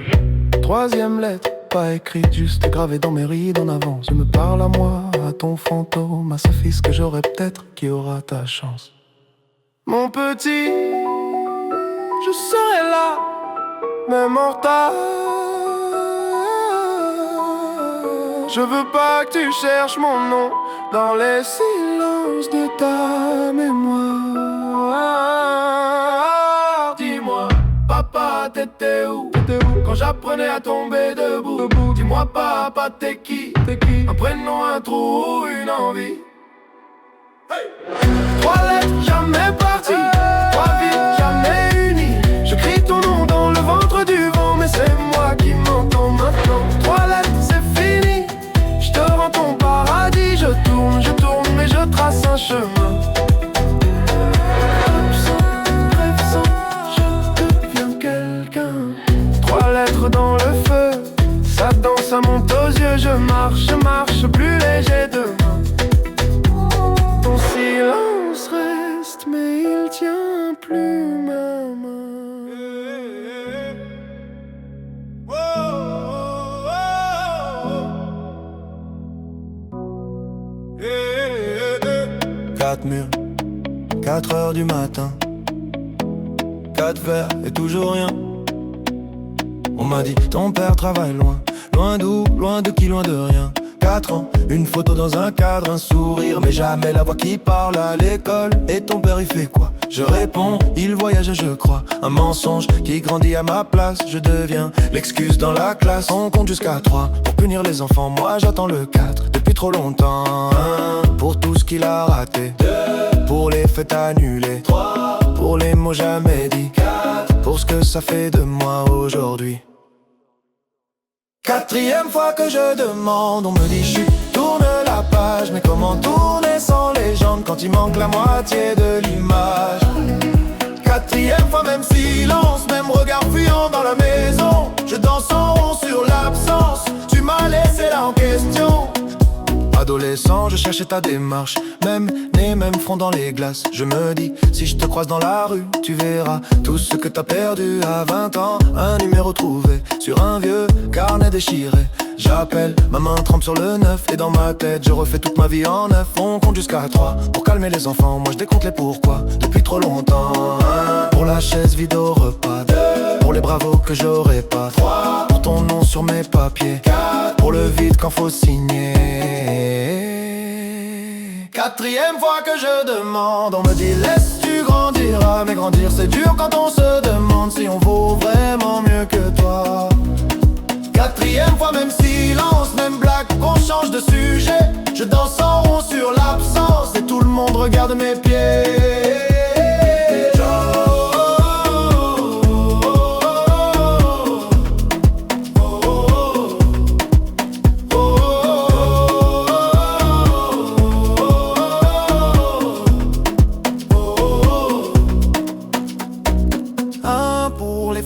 3e lettre, pas écrite, juste gravée dans mes rides en avant. Je me parle à moi, à ton fantôme, à ce fils que j'aurai peut-être qui aura ta chance. Mon petit, je serai là, même en retard. Je veux pas que tu cherches mon nom dans les silences de ta mémoire. Dis-moi, papa, t'étais où quand j'apprenais à tomber debout? Dis-moi, papa, t'es qui? Un prénom, un trou, une envie. Hey. 3 lettres, jamais parties, 3 vies, jamais unies. Je crie ton nom dans le ventre du vent, mais c'est moi qui m'entends maintenant. 3 lettres, c'est fini, je te rends ton paradis. Je tourne, mais je trace un chemin. Absent, rêve sans, je deviens quelqu'un. 3 lettres dans le feu, ça danse, ça monte aux yeux. Je marche plus léger demain. Ton silence reste, mais il tient plus ma main. 4 murs, 4 heures du matin, 4 verres et toujours rien. On m'a dit ton père travaille loin, loin d'où, loin de qui, loin de rien. 4 ans, une photo dans un cadre, un sourire, mais jamais la voix qui parle à l'école. Et ton père il fait quoi? Je réponds, il voyage je crois. Un mensonge qui grandit à ma place. Je deviens l'excuse dans la classe. On compte jusqu'à 3 pour punir les enfants. Moi j'attends le 4 depuis trop longtemps. 1 pour tout ce qu'il a raté, 2 pour les fêtes annulées, 3 pour les mots jamais dits, 4 pour ce que ça fait de moi aujourd'hui. 4e fois que je demande, on me dit chut, tourne la page. Mais comment tourner sans légende quand il manque la moitié de l'image? 4e fois, même silence, même regard fuyant dans la maison. Je danse en rond sur l'absence, tu m'as laissé là en question. Adolescent, je cherchais ta démarche, même nez, même front dans les glaces. Je me dis, si je te croise dans la rue, tu verras tout ce que t'as perdu à 20 ans. Un numéro trouvé sur un vieux carnet déchiré. J'appelle, ma main trempe sur le 9. Et dans ma tête, je refais toute ma vie en 9. On compte jusqu'à 3 pour calmer les enfants. Moi je décompte les pourquoi depuis trop longtemps. 1 pour la chaise vide au repas, 2 pour les bravos que j'aurais pas, 3 pour ton nom sur mes papiers, 4 pour le vide quand faut signer. 4e fois que je demande, on me dit laisse tu grandiras. Mais grandir c'est dur quand on se demande si on vaut vraiment mieux que toi. 4e fois, même silence, même blague, qu'on change de sujet. Je danse en rond sur l'absence et tout le monde regarde mes pieds.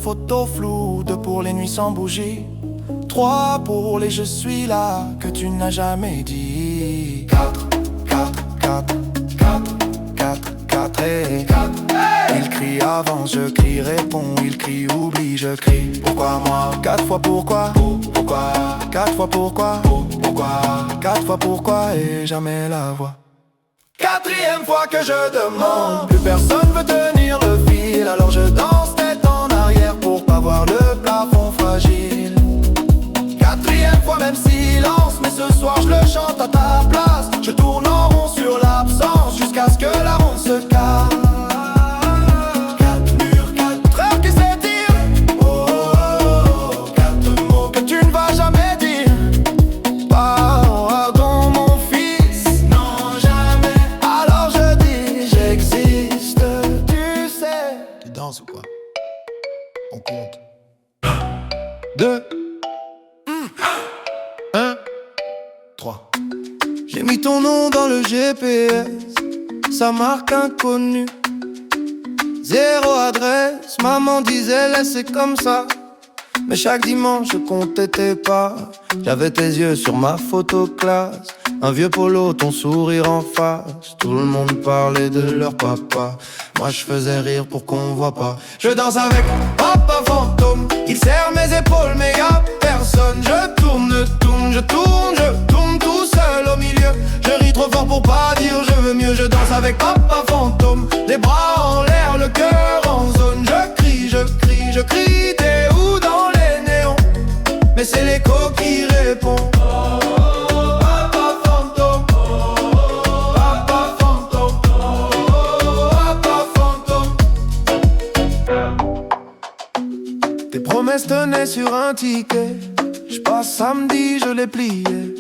Photos floues, 2 pour les nuits sans bougie, 3 pour les je suis là que tu n'as jamais dit. 4, 4, 4, 4, 4, 4 et 4. Il crie avance, je crie réponds, il crie oublie, je crie. Pourquoi moi? 4 fois pourquoi? Pourquoi? 4 fois pourquoi? Pourquoi? 4 fois pourquoi et jamais la voix. 4e fois que je demande, plus personne veut tenir le fil. Alors je danse tête en arrière pour pas voir le plafond fragile. 4e fois, même silence, mais ce soir je le chante à ta place. Je tourne en rond sur l'absence jusqu'à ce que la ronde se casse. 4 murs, 4 heures qui s'étirent. Oh, oh, oh, 4 mots que tu ne vas jamais dire. Pardon mon fils, non jamais. Alors je dis j'existe, tu sais. Tu danses ou quoi? On compte 2, 1, 3. J'ai mis ton nom dans le GPS, ça marque inconnu. 0 adresse, maman disait laissez comme ça. Mais chaque dimanche je comptais tes pas. J'avais tes yeux sur ma photo classe, un vieux polo, ton sourire en face. Tout le monde parlait de leur papa, moi je faisais rire pour qu'on voit pas. Je danse avec papa fantôme, il serre mes épaules mais y'a personne. Je tourne, je tourne tout seul au milieu. Je ris trop fort pour pas dire je veux mieux. Je danse avec papa fantôme, les bras en l'air, le cœur en zone. Je crie, t'es où dans les néons? Mais c'est l'écho qui répond. promesses tenaient sur un ticket. J'passe samedi, je les pliais.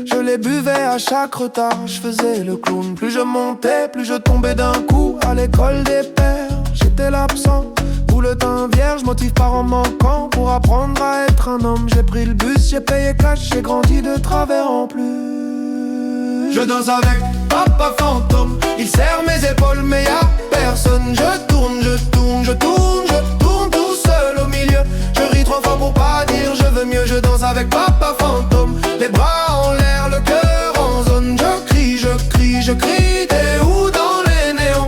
Je les buvais à chaque retard, je faisais le clown. Plus je montais, plus je tombais d'un coup. À l'école des pères, j'étais l'absent. Bulletin vierge, motif par en manquant. Pour apprendre à être un homme, j'ai pris le bus, j'ai payé cash, j'ai grandi de travers en plus. Je danse avec papa fantôme, il serre mes épaules mais y'a personne. Je tourne, je tourne, je tourne, je tourne tout seul au milieu. Je ris trop fort pour pas dire je veux mieux. Je danse avec papa fantôme, les bras en l'air, le cœur en zone. Je crie, je crie, je crie, t'es où dans les néons?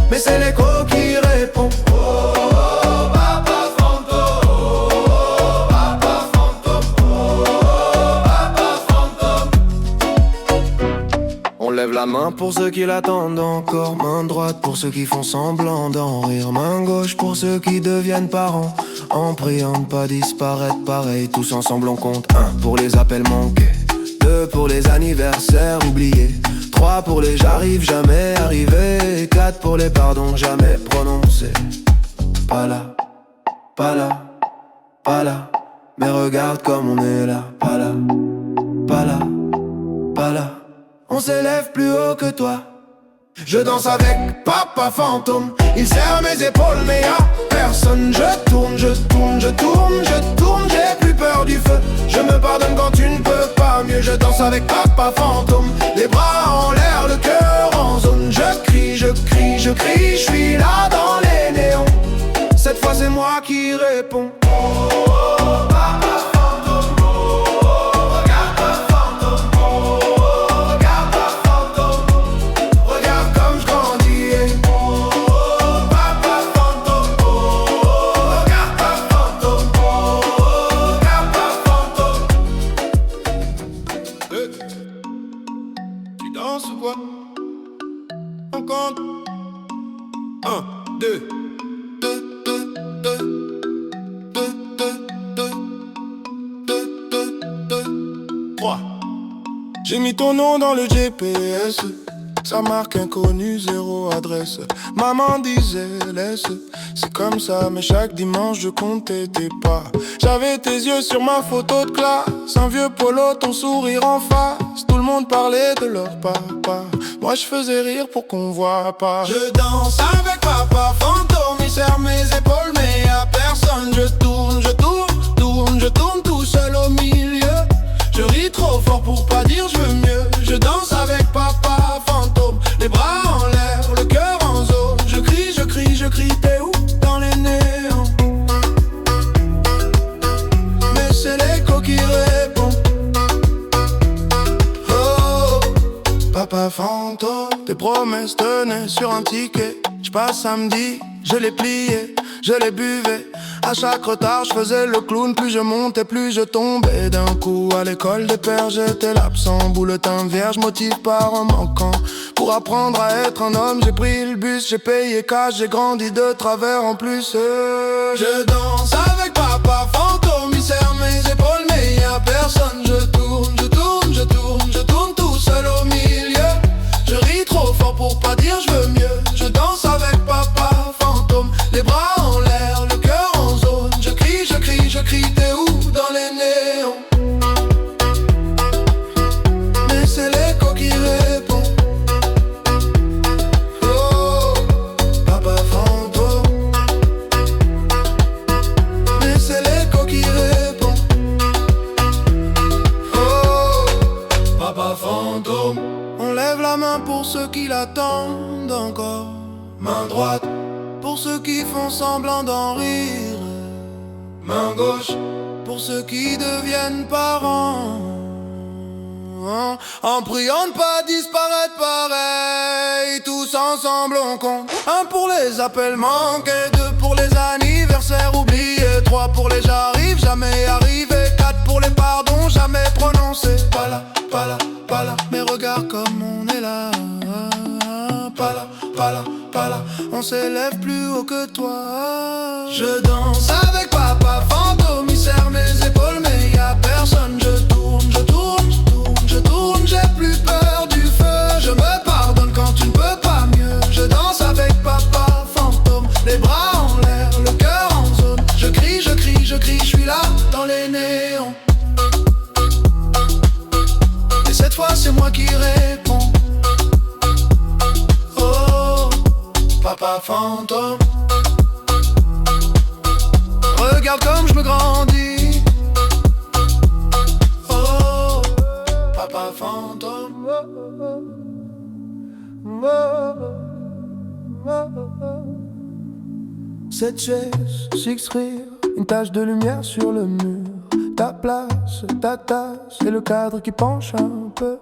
Mais c'est l'écho qui répond. On lève la main pour ceux qui l'attendent encore. Main droite pour ceux qui font semblant d'en rire. Main gauche pour ceux qui deviennent parents. En priant de pas disparaître pareil. Tous ensemble on compte. 1 pour les appels manqués, 2 pour les anniversaires oubliés, 3 pour les j'arrive jamais arrivé, 4 pour les pardons jamais prononcés. Pas là, pas là, pas là. Mais regarde comme on est là. Pas là, pas là, pas là. On s'élève plus haut que toi. Je danse avec papa fantôme, il serre mes épaules mais y'a personne. Je tourne, je tourne, je tourne, je tourne, j'ai plus peur du feu. Je me pardonne quand tu ne peux pas mieux. Je danse avec papa fantôme, les bras en l'air, le cœur en zone. Je crie, je crie, je crie, je suis là dans les néons. Cette fois c'est moi qui réponds. On compte 1, 2, 2, 2, 2, 2, 2, 2, 2, 3. J'ai mis ton nom dans le GPS, sa marque inconnue, 0 adresse. Maman disait laisse, c'est comme ça. Mais chaque dimanche je comptais tes pas. J'avais tes yeux sur ma photo de classe, un vieux polo, ton sourire en face. Tout le monde parlait de leur papa, moi je faisais rire pour qu'on voit pas. Je danse avec papa fantôme, il serre mes épaules mais y'a personne. Je tourne, je tourne, tourne, je tourne tout seul au milieu. Je ris trop fort pour pas dire je veux mieux. Je danse avec papa fantôme, les bras en l'air, le cœur en zone. Je crie, je crie, je crie, t'es où dans les néons? Mais c'est l'écho qui répond. Oh, papa fantôme, tes promesses tenaient sur un ticket. J'passe samedi, je les pliais, je les buvais. À chaque retard, je faisais le clown. Plus je montais, plus je tombais d'un coup. À l'école des pères, j'étais l'absent. Bulletin vierge, motif par en manquant. Pour apprendre à être un homme, j'ai pris le bus, j'ai payé cash, j'ai grandi de travers en plus. Je danse avec papa fantôme, il serre mes épaules mais y'a personne. Je tourne, je tourne, je tourne, je tourne tout seul au milieu. Je ris trop fort pour pas dire je veux mieux. Je danse avec papa fantôme, les bras en l'air, le cœur en zone. Je crie, je crie, je crie, t'es où dans les néons? Mais c'est l'écho qui répond. Oh, papa fantôme. Mais c'est l'écho qui répond. Oh, papa fantôme. On lève la main pour ceux qui l'attendent encore. Main droite pour ceux qui font semblant d'en rire. Main gauche pour ceux qui deviennent parents. En priant de pas disparaître pareil. Tous ensemble on compte. 1 pour les appels manqués, 2 pour les anniversaires oubliés, 3 pour les j'arrive jamais arrivé, 4 pour les pardons jamais prononcés. Pas là, pas là, pas là. Mais regarde comme on est là. Pas là, pas là, pas là. On s'élève plus haut que toi. Je danse avec papa fantôme, il serre mes épaules mais y'a personne. Je tourne, je tourne, je tourne, je tourne, j'ai plus peur du feu. Je me pardonne quand tu ne peux pas mieux. Je danse avec papa fantôme, les bras en l'air, le cœur en zone. Je crie, je crie, je crie. Papa fantôme, regarde comme je me grandis. Oh, papa fantôme. Cette chaise, six rire, une tache de lumière sur le mur. Ta place, ta tasse et le cadre qui penche un peu.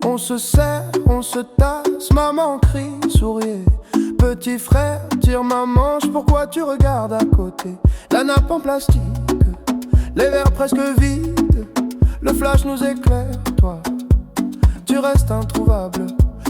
On se serre, on se tasse, maman crie, souriez. Petit frère, tire ma manche, pourquoi tu regardes à côté? La nappe en plastique, les verres presque vides. Le flash nous éclaire, toi, tu restes introuvable.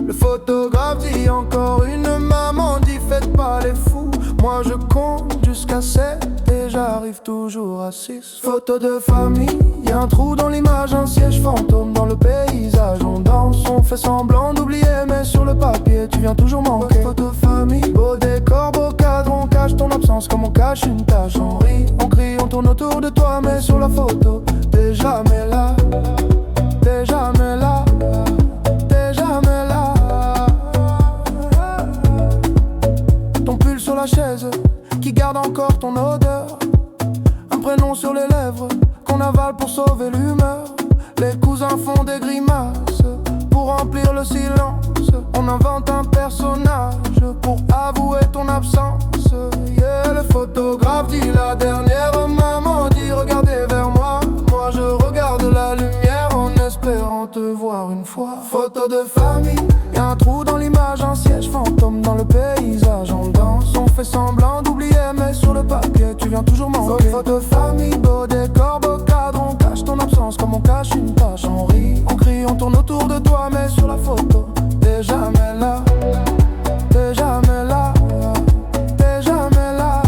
Le photographe dit encore une, maman dit faites pas les fous. Moi je compte jusqu'à 7 et j'arrive toujours à 6. Photo de famille, y'a un trou dans l'image, un siège fantôme dans le paysage. On danse, on fait semblant d'oublier, mais sur le papier tu viens toujours manquer. Photo de famille, beau décor, beau cadre, on cache ton absence comme on cache une tache. On rit, on crie, on tourne autour de toi, mais sur la photo t'es jamais là. T'es jamais là. T'es jamais là. Ton pull sur la chaise qui garde encore ton odeur. Un prénom sur les lèvres qu'on avale pour sauver l'humeur. Les cousins font des grimaces pour remplir le silence. On invente un personnage pour avouer ton absence. Yeah, le photographe dit la dernière, maman dit regardez vers moi. Moi je regarde la lumière en espérant te voir une fois. Photo de famille, y'a un trou dans l'image, un siège fantôme dans le paysage. On danse, on fait semblant d'oublier, mais sur le papier tu viens toujours manquer. Photo de famille, beau décor, beau cadre, on cache ton absence comme on cache une tache. On rit, on crie, on tourne autour de toi, mais sur la photo t'es jamais là. T'es jamais là. T'es jamais là.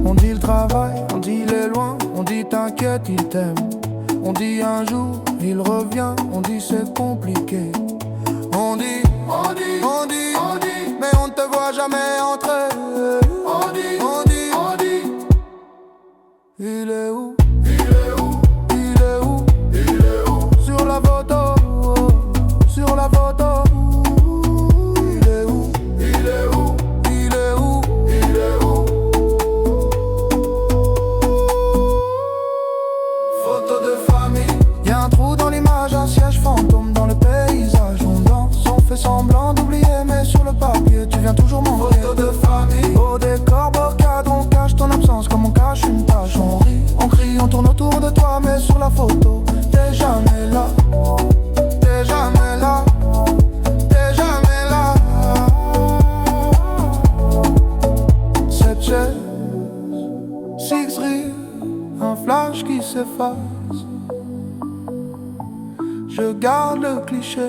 On dit le travail, on dit les loin, on dit t'inquiète, il t'aime. On dit un jour, il revient, on dit c'est compliqué. On dit, mais on ne te voit jamais entrer. On dit, il est où? Sur la photo, sur la photo. Il est où? Photo de famille, y'a un trou dans l'image, un siège fantôme dans le paysage. On danse, on fait semblant d'oublier, mais sur le papier tu viens toujours manquer. Photo de famille, beau décor, beau cadre, on cache ton absence comme on cache une tache. On rit, on crie, on tourne autour de toi, mais sur la photo t'es jamais là. T'es jamais là. T'es jamais là. Cette chaise, six rires, un flash qui s'efface. Je garde le cliché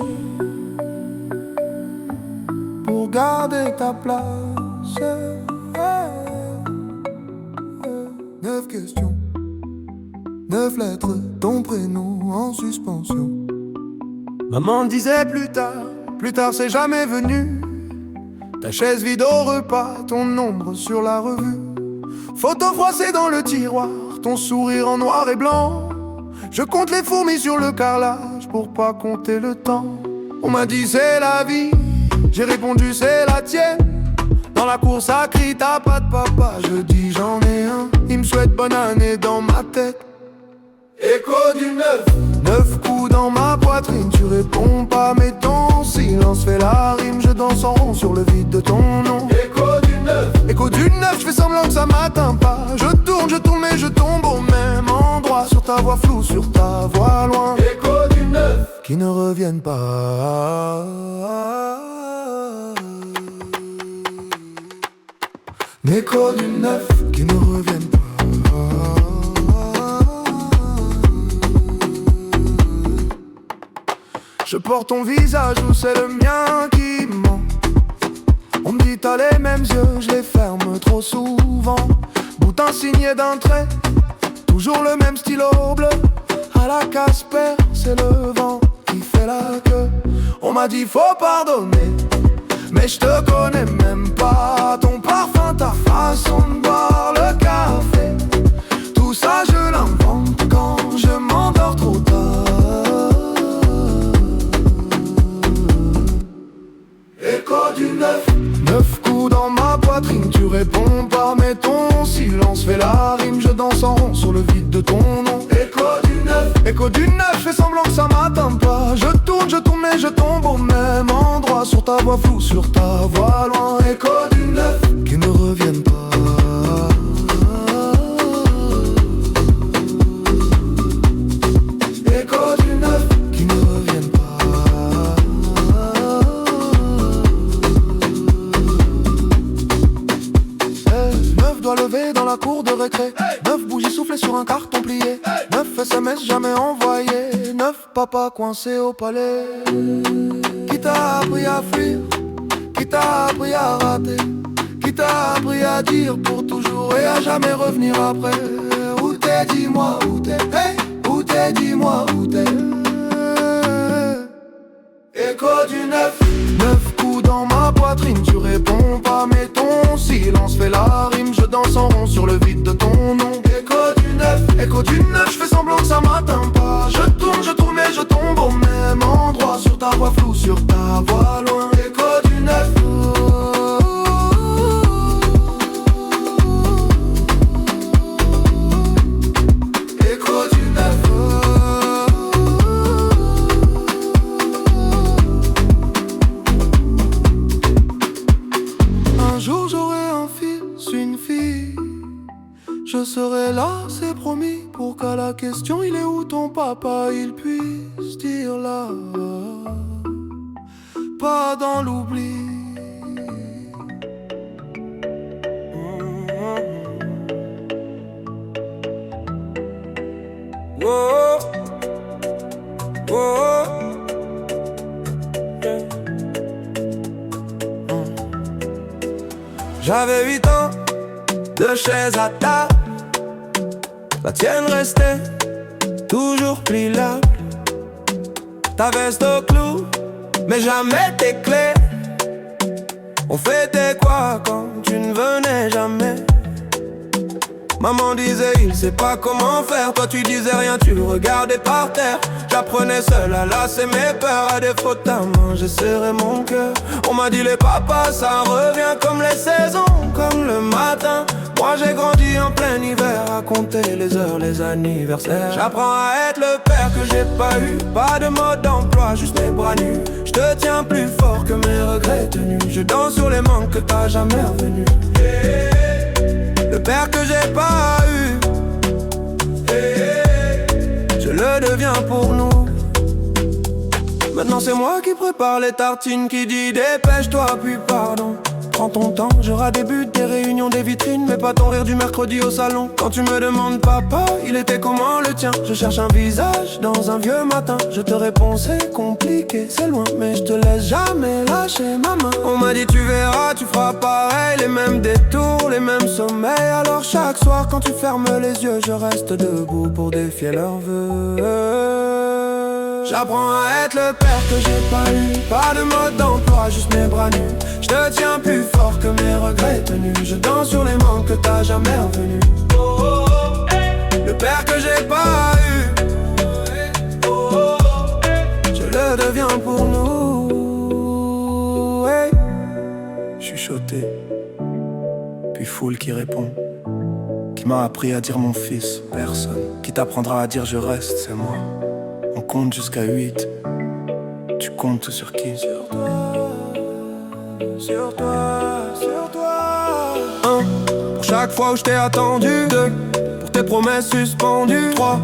pour garder ta place. 9 questions, 9 lettres, ton prénom en suspension. Maman disait plus tard c'est jamais venu. Ta chaise vide au repas, ton ombre sur la revue. Photo froissée dans le tiroir, ton sourire en noir et blanc. Je compte les fourmis sur le carrelage pour pas compter le temps. On m'a dit c'est la vie, j'ai répondu c'est la tienne. Dans la cour ça crie t'as pas de papa, je dis j'en ai un. Il me souhaite bonne année dans ma tête. Écho du 9 coups dans ma poitrine. Tu réponds pas mais ton silence fait la rime. Je danse en rond sur le vide de ton nom. Écho du 9, je fais semblant que ça m'atteint pas. Je tourne mais je tombe au même endroit. Sur ta voix floue, sur ta voix loin. Écho du 9 qui ne reviennent pas. Écho du 9 qui ne reviennent pas. Je porte ton visage ou c'est le mien qui ment. On me dit t'as les mêmes yeux, je les ferme trop souvent. Boutin signé d'un trait, toujours le même stylo bleu. À la Casper, c'est le vent qui fait la queue. On m'a dit faut pardonner, mais je te connais même pas. Ton parfum, ta façon de boire le café, tout ça je l'invente quand je m'endors trop tard. tombe au même endroit. Sur ta voix floue, sur ta voix loin. Écho d'une neuf qui ne reviennent pas. Écho d'une neuf qui ne reviennent pas. Neuf doigts levés dans la cour de récré. Neuf bougies soufflées sur un carton plié. Neuf SMS jamais envoyés. Neuf papas coincés au palais. Qui t'a appris à fuir? Qui t'a appris à rater? Qui t'a appris à dire pour toujours et à jamais revenir après? Où t'es, dis-moi où t'es? Hey, où t'es, dis-moi où t'es? Écho du neuf. Neuf coups dans ma poitrine, tu réponds pas mais ton silence fait la rime. Je danse en rond sur le vide de ton nom. Écho du neuf, je fais semblant que ça m'atteint pas. Je tourne mais je tombe au même endroit. Sur ta voix floue, sur ta voix loin. Écho du neuf. Écho du neuf. Un jour j'aurai un fils, une fille. Je serai là, c'est promis, pour qu'à la question il est où ton papa, il puisse dire là, pas dans l'oubli. Oh, oh, yeah. J'avais 8 ans, de chaise à table. La tienne restait toujours pliable. Ta veste au clou, mais jamais tes clés. On fêtait quoi quand tu ne venais jamais? Maman disait il sait pas comment faire. Toi tu disais rien, tu regardais par terre. J'apprenais seul à lasser mes peurs. À défaut de ta main, j'ai serré mon cœur. On m'a dit les papas, ça revient comme les saisons, comme le matin. Moi j'ai grandi en plein hiver, à compter les heures, les anniversaires. J'apprends à être le père que j'ai pas eu. Pas de mode d'emploi, juste mes bras nus. Je te tiens plus fort que mes regrets tenus. Je danse sur les manques que t'as jamais revenus. Le père que j'ai pas eu, je le deviens pour nous. Maintenant c'est moi qui prépare les tartines, qui dit dépêche-toi puis pardon. Prends ton temps, j'aurai des buts, des réunions, des vitrines, mais pas ton rire du mercredi au salon. Quand tu me demandes papa, il était comment le tien? Je cherche un visage dans un vieux matin. Je te réponds c'est compliqué, c'est loin, mais je te laisse jamais lâcher ma main. On m'a dit tu verras, tu feras pareil, les mêmes détours, les mêmes sommeils. Alors chaque soir quand tu fermes les yeux, je reste debout pour défier leurs vœux. J'apprends à être le père que j'ai pas eu. Pas de mode d'emploi, juste mes bras nus. Je te tiens plus fort que mes regrets tenus. Je danse sur les manques que t'as jamais revenus. Le père que j'ai pas eu, je le deviens pour nous. Chuchoté, puis foule qui répond. Qui m'a appris à dire mon fils, personne. Qui t'apprendra à dire je reste, c'est moi. On compte jusqu'à 8. Tu comptes sur qui? Sur toi, sur toi, sur toi. 1. Pour chaque fois où je t'ai attendu. 2. Pour tes promesses suspendues. 3.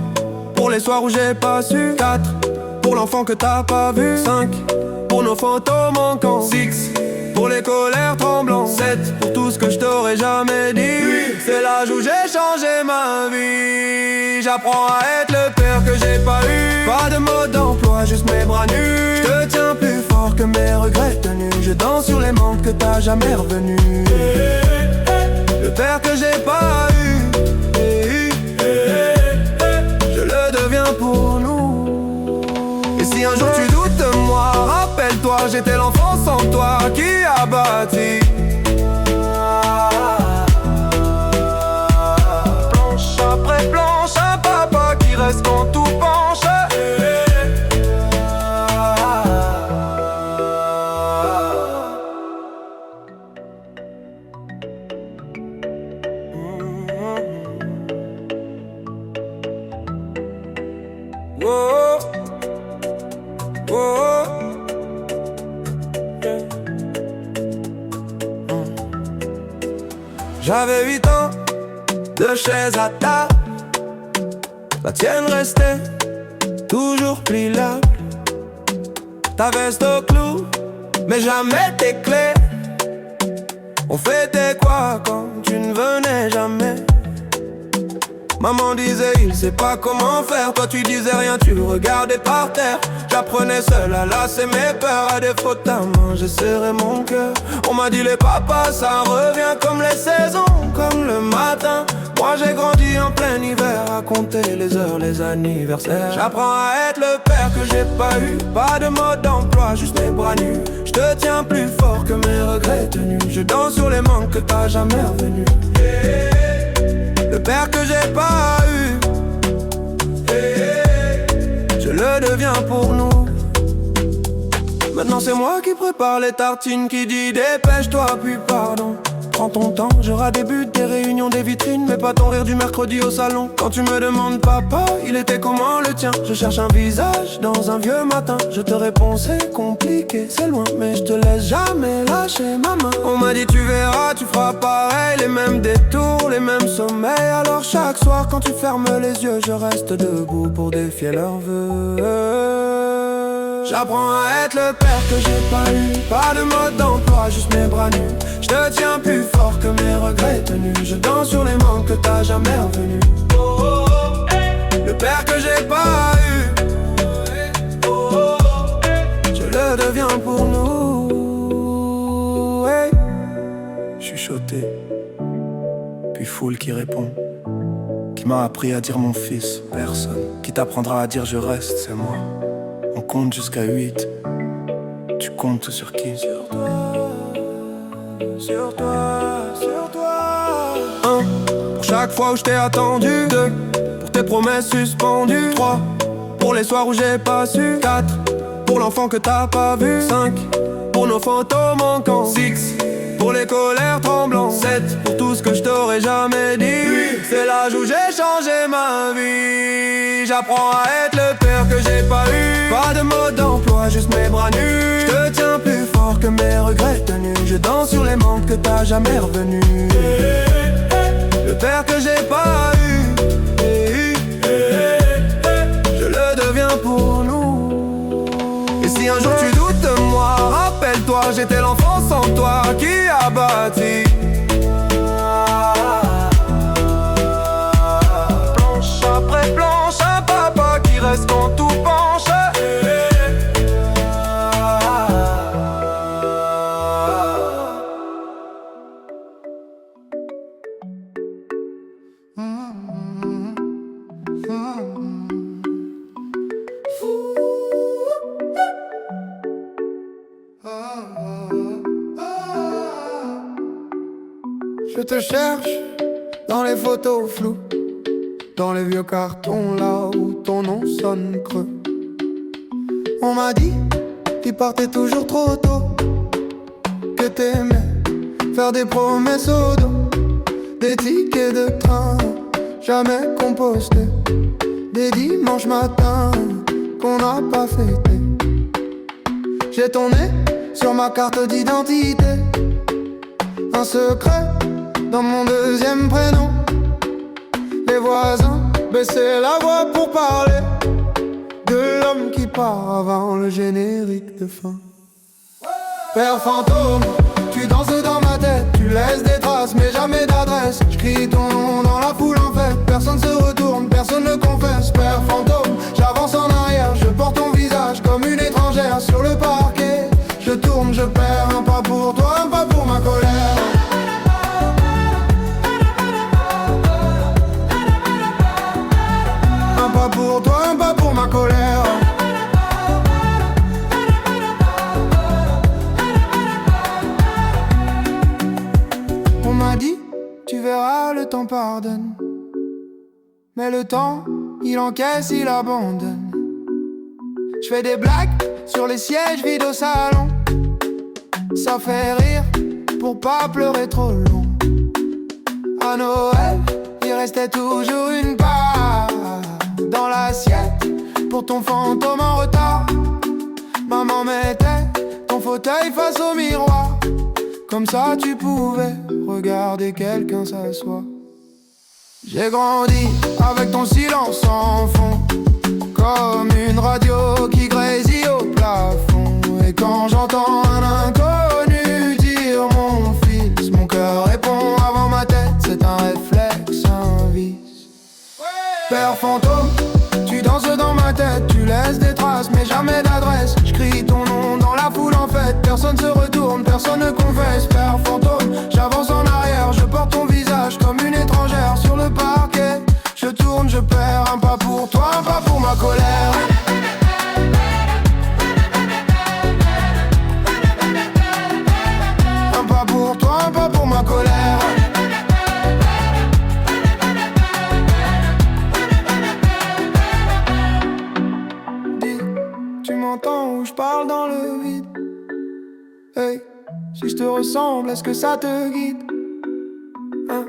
Pour les soirs où j'ai pas su. 4. Pour l'enfant que t'as pas vu. 5. Pour nos photos manquants. 6. Pour les colères tremblantes. 7. Pour tout ce que je t'aurais jamais dit. 8. C'est l'âge où j'ai changé ma vie. J'apprends à être le père que j'ai pas eu. Pas de mode d'emploi, juste mes bras nus. Je te tiens plus fort que mes regrets tenus. Je danse sur les manques que t'as jamais revenus. Le père que j'ai pas eu, je le deviens pour nous. Et si un jour tu doutes de moi, rappelle-toi, j'étais l'enfant sans toi qui a bâti. Planche après planche, un papa qui reste quand tout penche. Oh, oh, oh. J'avais 8 ans, 2 chaises à table. La tienne restait toujours pliable. Ta veste au clou, mais jamais tes clés. On fêtait quoi quand tu ne venais jamais? Maman disait il sait pas comment faire. Toi tu disais rien, tu le regardais par terre. J'apprenais seul à lasser mes peurs. À défaut de ta main, j'ai serré mon cœur. On m'a dit les papas, ça revient comme les saisons, comme le matin. Moi j'ai grandi en plein hiver, à compter les heures, les anniversaires. J'apprends à être le père que j'ai pas eu. Pas de mode d'emploi, juste mes bras nus. Je te tiens plus fort que mes regrets tenus. Je danse sur les manques que t'as jamais revenus. Le père que j'ai pas eu, je le deviens pour nous. Maintenant c'est moi qui prépare les tartines, qui dit dépêche-toi puis pardon. Prends ton temps, j'aurai des buts, des réunions, des vitrines, mais pas ton rire du mercredi au salon. Quand tu me demandes papa, il était comment le tien? Je cherche un visage dans un vieux matin. Je te réponds c'est compliqué, c'est loin, mais je te laisse jamais lâcher ma main. On m'a dit tu verras, tu feras pareil, les mêmes détours, les mêmes sommeils. Alors chaque soir quand tu fermes les yeux, je reste debout pour défier leurs vœux. J'apprends à être le père que j'ai pas eu. Pas de mode d'emploi, juste mes bras nus. Je te tiens plus fort que mes regrets tenus. Je danse sur les manques que t'as jamais revenus. Le père que j'ai pas eu, je le deviens pour nous. Chuchoté, puis foule qui répond. Qui m'a appris à dire mon fils, personne. Qui t'apprendra à dire je reste, c'est moi. On compte jusqu'à 8. Tu comptes sur qui? Sur toi, sur toi, sur toi. 1, pour chaque fois où je t'ai attendu. 2, pour tes promesses suspendues. 3, pour les soirs où j'ai pas su. 4, pour l'enfant que t'as pas vu. 5, pour nos photos manquants. 6, pour les colères tremblantes. 7, pour tout ce que je t'aurais jamais dit. 8, c'est l'âge où j'ai changé ma vie. J'apprends à être le père que j'ai pas eu. Pas de mode d'emploi, juste mes bras nus. Je te tiens plus fort que mes regrets tenus. Je danse sur les manques que t'as jamais revenus. Le père que j'ai pas eu, je le deviens pour nous. Et si un jour tu doutes de moi, rappelle-toi, j'étais l'enfant sans toi qui a bâti. Planche après planche, un papa qui reste quand tout penche. Je te cherche dans les photos floues, dans les vieux cartons là où ton nom sonne creux. On m'a dit qu'il partait toujours trop tôt, que t'aimais faire des promesses au dos, des tickets de train jamais compostés, des dimanches matins qu'on n'a pas fêtés. J'ai ton nez sur ma carte d'identité, un secret dans mon deuxième prénom. Les voisins baissaient la voix pour parler de l'homme qui part avant le générique de fin. Père fantôme, tu danses dans ma tête, tu laisses des traces mais jamais d'adresse. Je crie ton nom dans la foule en fait, personne se retourne, personne ne confesse. Père fantôme, j'avance en arrière, je porte ton visage comme une étrangère sur le parquet. Je tourne, je perds, un pas pour toi, un pas pour ma colère. Un pas pour toi, un pas pour ma colère. On m'a dit, tu verras, le temps pardonne. Mais le temps, il encaisse, il abandonne. Je fais des blagues sur les sièges vides au salon. Ça fait rire pour pas pleurer trop long. À Noël, il restait toujours une part dans l'assiette pour ton fantôme en retard. Maman mettait ton fauteuil face au miroir Comme ça tu pouvais regarder quelqu'un s'asseoir. J'ai grandi avec ton silence en fond, comme une radio qui grésille au plafond. Et quand j'entends un inconnu dire mon fils, mon cœur répond avant ma tête, c'est un réflexe, un vice. Père fantôme, tu danses dans ma tête, tu laisses des traces mais jamais d'adresse. Je crie ton nom dans la foule en fait, personne se retourne, personne ne confesse. Père fantôme, j'avance en arrière, je porte ton visage comme une étrangère sur le parquet. Je tourne, je perds, un pas pour toi, un pas pour ma colère. Un pas pour toi, un pas pour ma colère. Dis, tu m'entends ou je parle dans le vide? Hey, si je te ressemble, est-ce que ça te guide? Hein?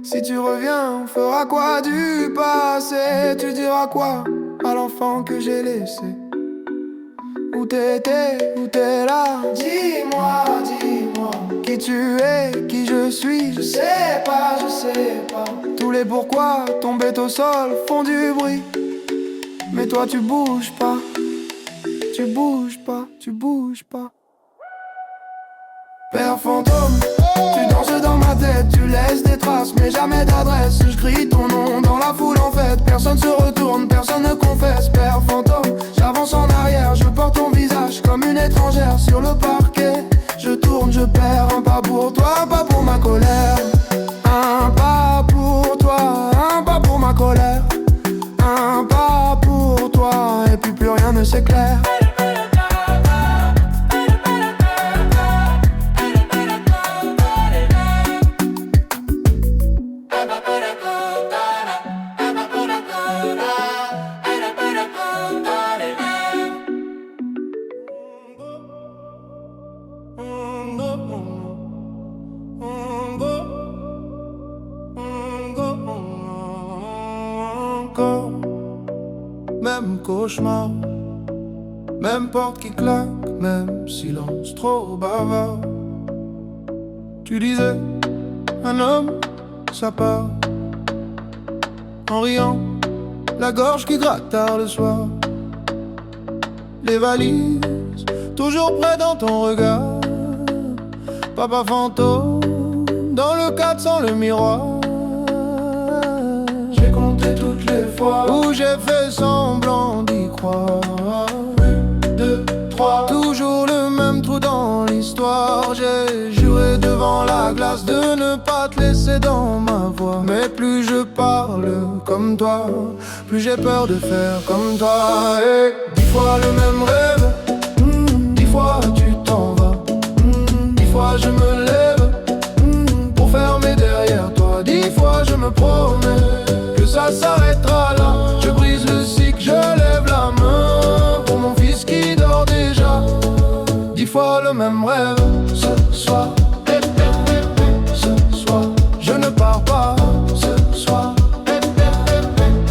Si tu reviens, on fera quoi du passé? Tu diras quoi à l'enfant que j'ai laissé? Où t'étais, où t'es là? Dis-moi, dis-moi qui tu es, qui je suis. Je sais pas, je sais pas. Tous les pourquoi tombés au sol font du bruit. Mais toi tu bouges pas, tu bouges pas, tu bouges pas. Père fantôme, tu danses dans ma tête, tu laisses des traces mais jamais d'adresse. Je crie ton nom dans la foule en fait, personne se retourne, personne ne confesse. Père fantôme, j'avance en arrière, je porte ton visage comme une étrangère sur le parquet. Je tourne, je perds, un pas pour toi, un pas pour ma colère. Un pas pour toi, un pas pour ma colère. Un pas pour toi, et puis plus rien ne s'éclaire. Même cauchemar, même porte qui claque, même silence trop bavard. Tu disais, un homme, ça part en riant, la gorge qui gratte tard le soir. Les valises, toujours près dans ton regard. Papa fantôme, dans le cadre sans le miroir. J'ai compté toutes les fois où j'ai fait semblant d'y croire. 1, 2, 3, toujours le même trou dans l'histoire. J'ai juré devant la glace de ne pas te laisser dans ma voix. Mais plus je parle comme toi, plus j'ai peur de faire comme toi. Et 10 fois le même rêve, 10 fois tu t'en vas, 10 fois je me lève pour fermer derrière toi. 10 fois je me promets que ça s'arrêtera là. Je brise le cycle, je lève la main pour mon fils qui dort déjà. 10 fois le même rêve. Ce soir, ce soir, je ne pars pas. Ce soir,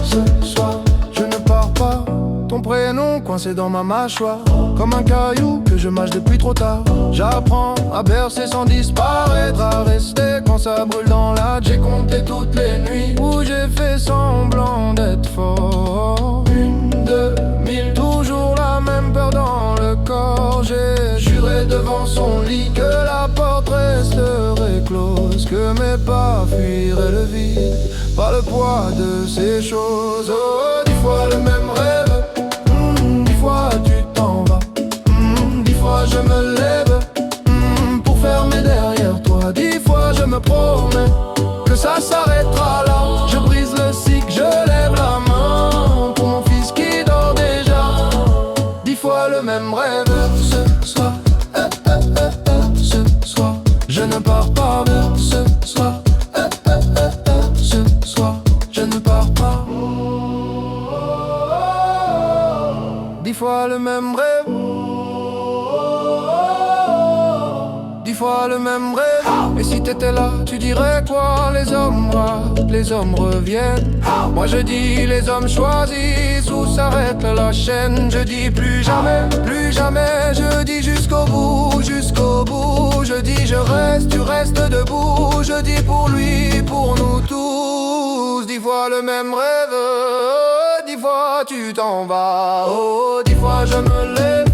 ce soir, je ne pars pas. Ton prénom coincé dans ma mâchoire, comme un caillou que je mâche depuis trop tard. J'apprends à bercer sans disparaître, à rester quand ça brûle dans la. J'ai compté toutes les nuits où j'ai fait semblant d'être fort. 1, 2, 1000, toujours la même peur dans le corps. J'ai juré devant son lit que la porte resterait close, que mes pas fuiraient le vide par le poids de ces choses. Oh, 10 fois le même rêve, 10 fois tu t'en vas, 10 fois je me lève pour fermer derrière toi. 10 fois je me promets que ça s'arrêtera là. Je brise le cycle, je lève la main pour mon fils qui dort déjà. 10 fois le même rêve. Ce soir, ce soir, je ne pars pas. Ce soir, ce soir, je ne pars pas. 10 fois le même rêve, 10 fois le même rêve. Et si t'étais là, tu dirais quoi? Les hommes ratent, les hommes reviennent. Moi je dis les hommes choisissent où s'arrête la chaîne. Je dis plus jamais, je dis jusqu'au bout, jusqu'au bout. Je dis je reste, tu restes debout. Je dis pour lui, pour nous tous. 10 fois le même rêve, 10 fois tu t'en vas. Oh, 10 fois je me lève,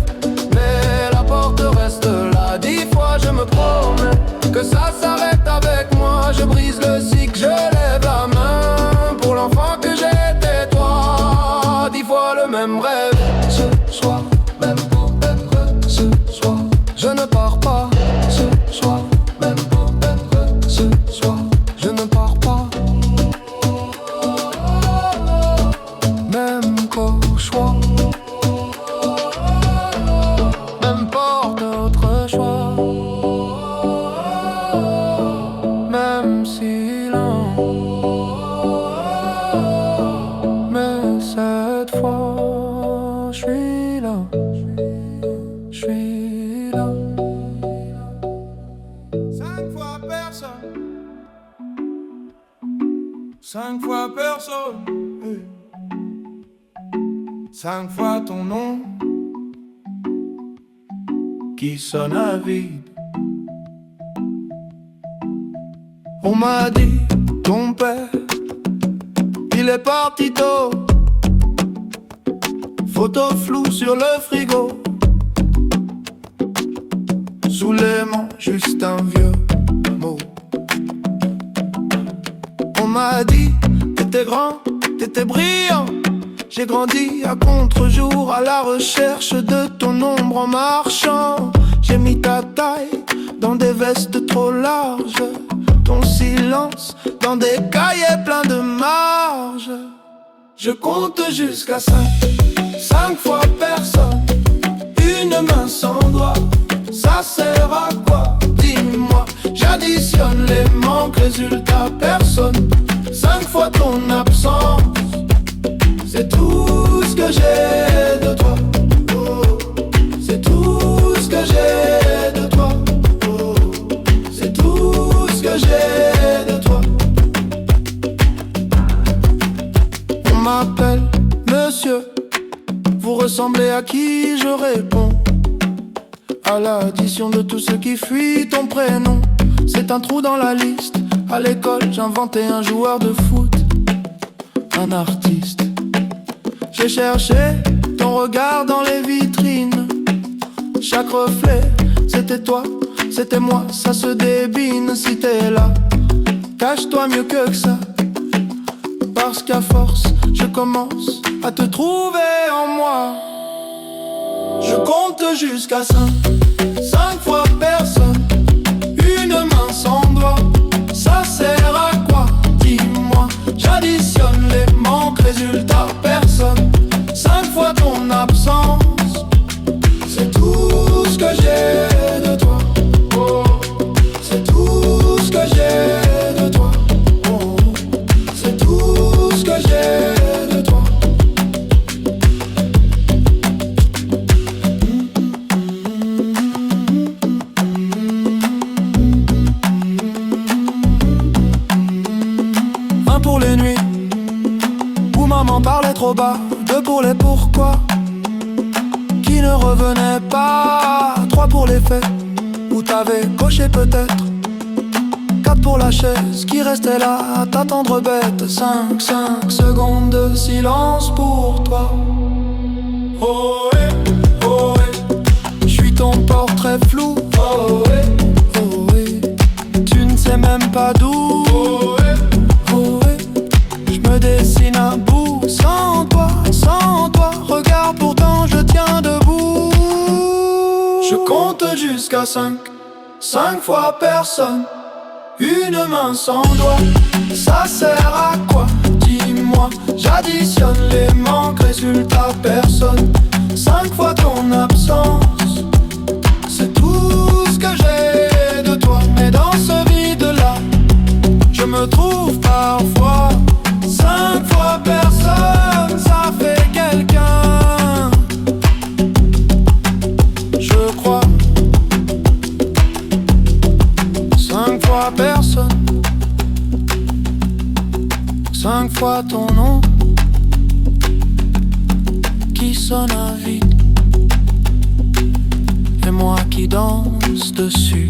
mais la porte reste là. 10 fois je me promets que ça s'arrête avec moi. Je brise le cycle, je lève la main pour l'enfant que j'étais toi. 10 fois le même rêve, ce soir, même pour être ce soir. Je ne pars pas, ce soir, même pour être ce soir. Je ne pars pas, même qu'au choix. N'importe autre choix. Même si lent, mais cette fois, je suis là, je suis là. 5 fois personne, 5 fois personne, 5 fois ton nom qui sonne à vide. On m'a dit, ton père, il est parti tôt. Photo floue sur le frigo. Sous les mains, juste un vieux mot. On m'a dit, t'étais grand, t'étais brillant. J'ai grandi à contre-jour, à la recherche de ton ombre en marchant. J'ai mis ta taille dans des vestes trop larges, ton silence dans des cahiers pleins de marge. Je compte jusqu'à 5, 5 fois personne, une main sans doigt. Ça sert à quoi? Dis-moi. J'additionne les manques, résultat personne. 5 fois ton absence, c'est tout ce que j'ai de toi. Oh, c'est tout ce que j'ai de toi. Oh, c'est tout ce que j'ai de toi. On m'appelle monsieur, vous ressemblez à qui? Je réponds à l'addition de tout ce qui fuit ton prénom. C'est un trou dans la liste. À l'école, j'inventais un joueur de foot, un artiste. J'ai cherché ton regard dans les vitrines. Chaque reflet, c'était toi, c'était moi. Ça se débine si t'es là. Cache-toi mieux que ça, parce qu'à force, je commence à te trouver en moi. Je compte jusqu'à 5, 5 fois personne, une main sans doigt. Ça sert à quoi? Dis-moi. J'additionne les manques, résultat personne. 5 fois ton absence, c'est tout ce que j'ai de toi. Oh, c'est tout ce que j'ai de toi. Oh, c'est tout ce que j'ai de toi. Un pour les nuits où maman parlait trop bas. 2 pour les pourquoi qui ne revenaient pas. 3 pour les faits où t'avais coché peut-être. 4 pour la chaise qui restait là à t'attendre bête. 5 secondes de silence pour toi. Oh ouais, oh ouais. J'suis ton portrait flou. Oh ouais, oh ouais. Tu ne sais même pas d'où. Oh ouais, oh ouais. J'me dessine à bout. Sans toi, regarde pourtant je tiens debout. Je compte jusqu'à 5, 5 fois personne, une main sans doigt. Ça sert à quoi? Dis-moi. J'additionne les manques, résultat personne. 5 fois ton absence, c'est tout ce que j'ai de toi. Mais dans ce vide-là, je me trouve parfois. 5 fois personne, ça fait quelqu'un, je crois. 5 fois personne, 5 fois ton nom qui sonne à vide, et moi qui danse dessus.